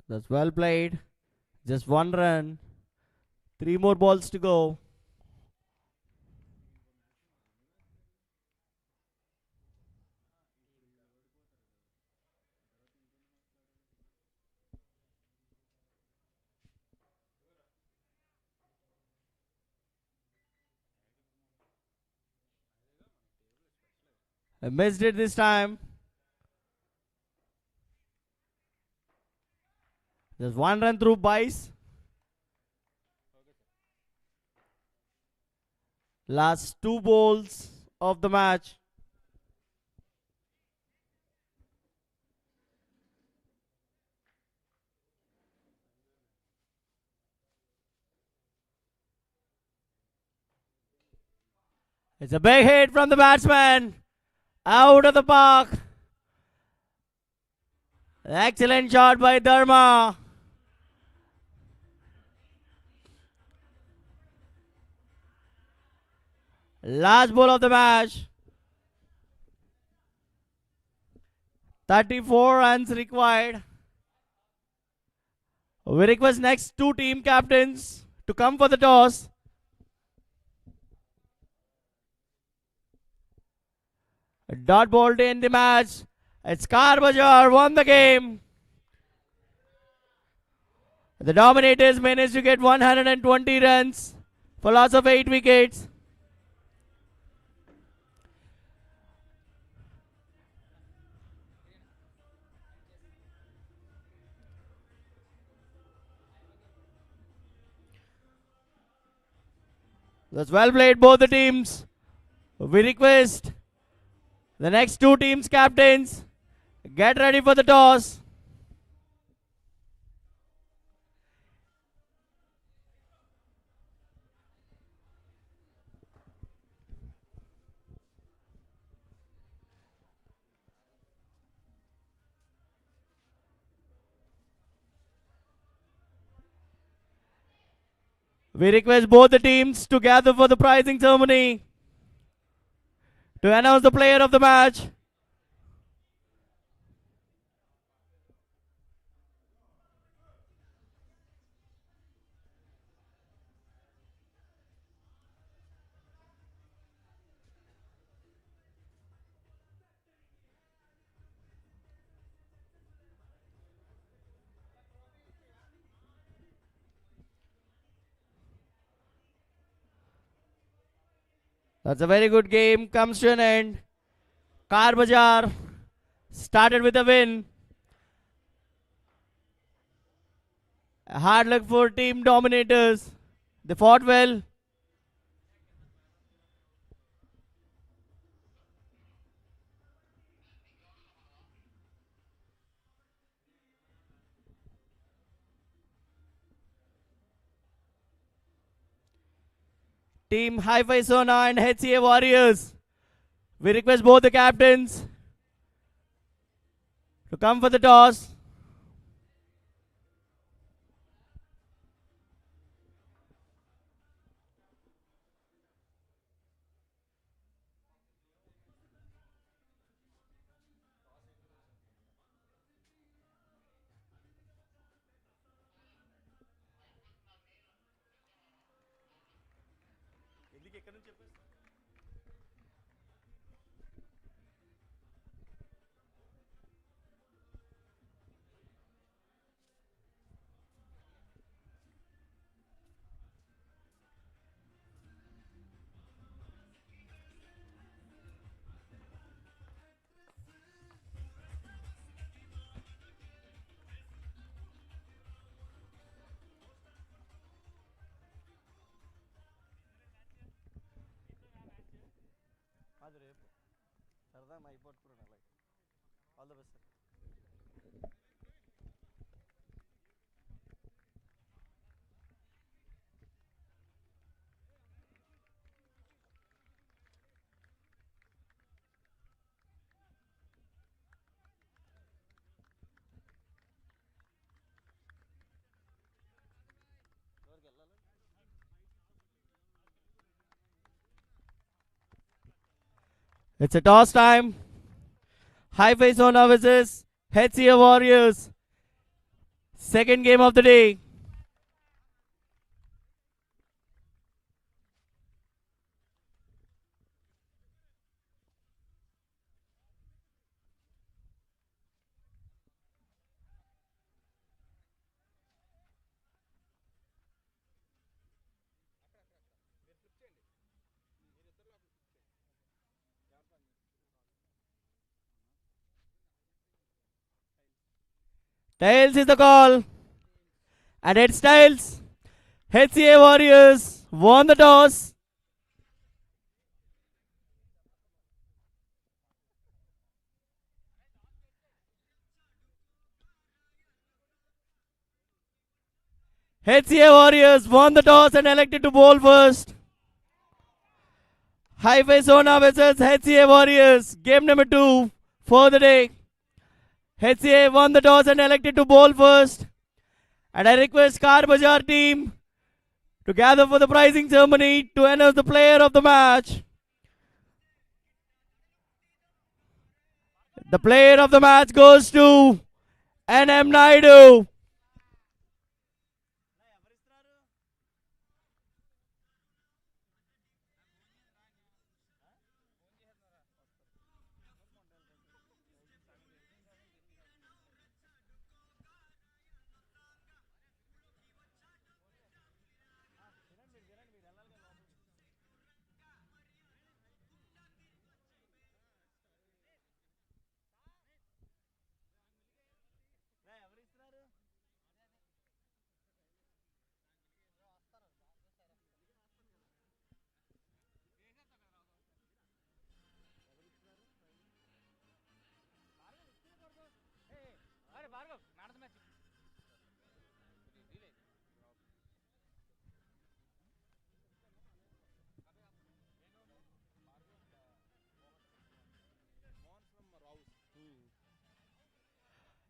That's well played. Just 1 run. 3 more balls to go. I missed it this time. Just 1 run through Bice. Last 2 balls of the match. It's a big hit from the batsman. Out of the park. Excellent shot by Dharma. Last ball of the match. 34 runs required. We request next 2 team captains to come for the toss. A dot ball to end the match. It's Bazaar won the game. The Dominators managed to get 120 runs for loss of 8 wickets. That's well played, both the teams. We request the next 2 teams captains get ready for the toss. We request both the teams to gather for the prizing ceremony to announce the player of the match. That's a very good game. Comes to an end. Bazaar started with a win. Hard luck for team Dominators. They fought well. Team Hi-Fi Sona and HCA Warriors. We request both the captains to come for the toss. All the best. It's a toss time. Hi-Fi Sona versus HCA Warriors. Second game of the day. Tails is the call. And it's tails. HCA Warriors won the toss. HCA Warriors won the toss and elected to bowl first. Hi-Fi Sona versus HCA Warriors. Game number 2 for the day. HCA won the toss and elected to bowl first. And I request Bazaar team to gather for the prizing ceremony to announce the player of the match. The player of the match goes to NM Naidu.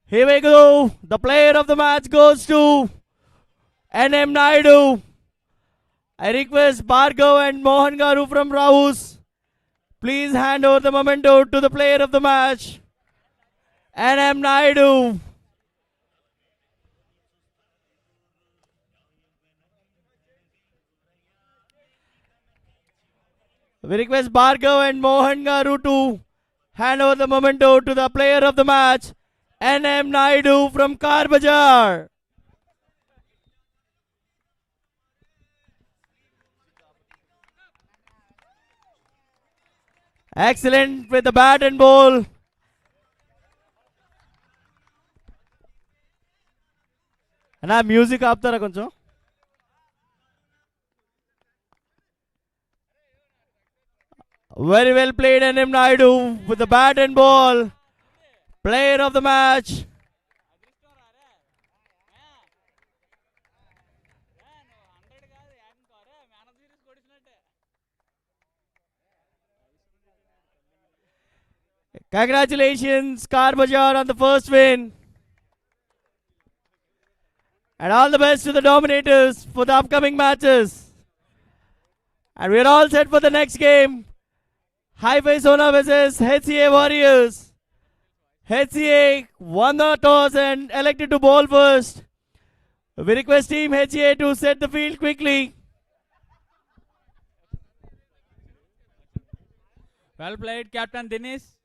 Here we go. The player of the match goes to NM Naidu. I request Bhargav and Mohan Garu from Rahus. Please hand over the memento to the player of the match, NM Naidu. We request Bhargav and Mohan Garu to hand over the memento to the player of the match, NM Naidu from Bazaar. Excellent with the bat and ball. And our music aaptara koncham. Very well played, NM Naidu with the bat and ball. Player of the match. Congratulations, Bazaar, on the first win. And all the best to the Dominators for the upcoming matches. And we're all set for the next game. Hi-Fi Sona versus HCA Warriors. HCA won the toss and elected to bowl first. We request Team HCA to set the field quickly. Well played, Captain Dinesh.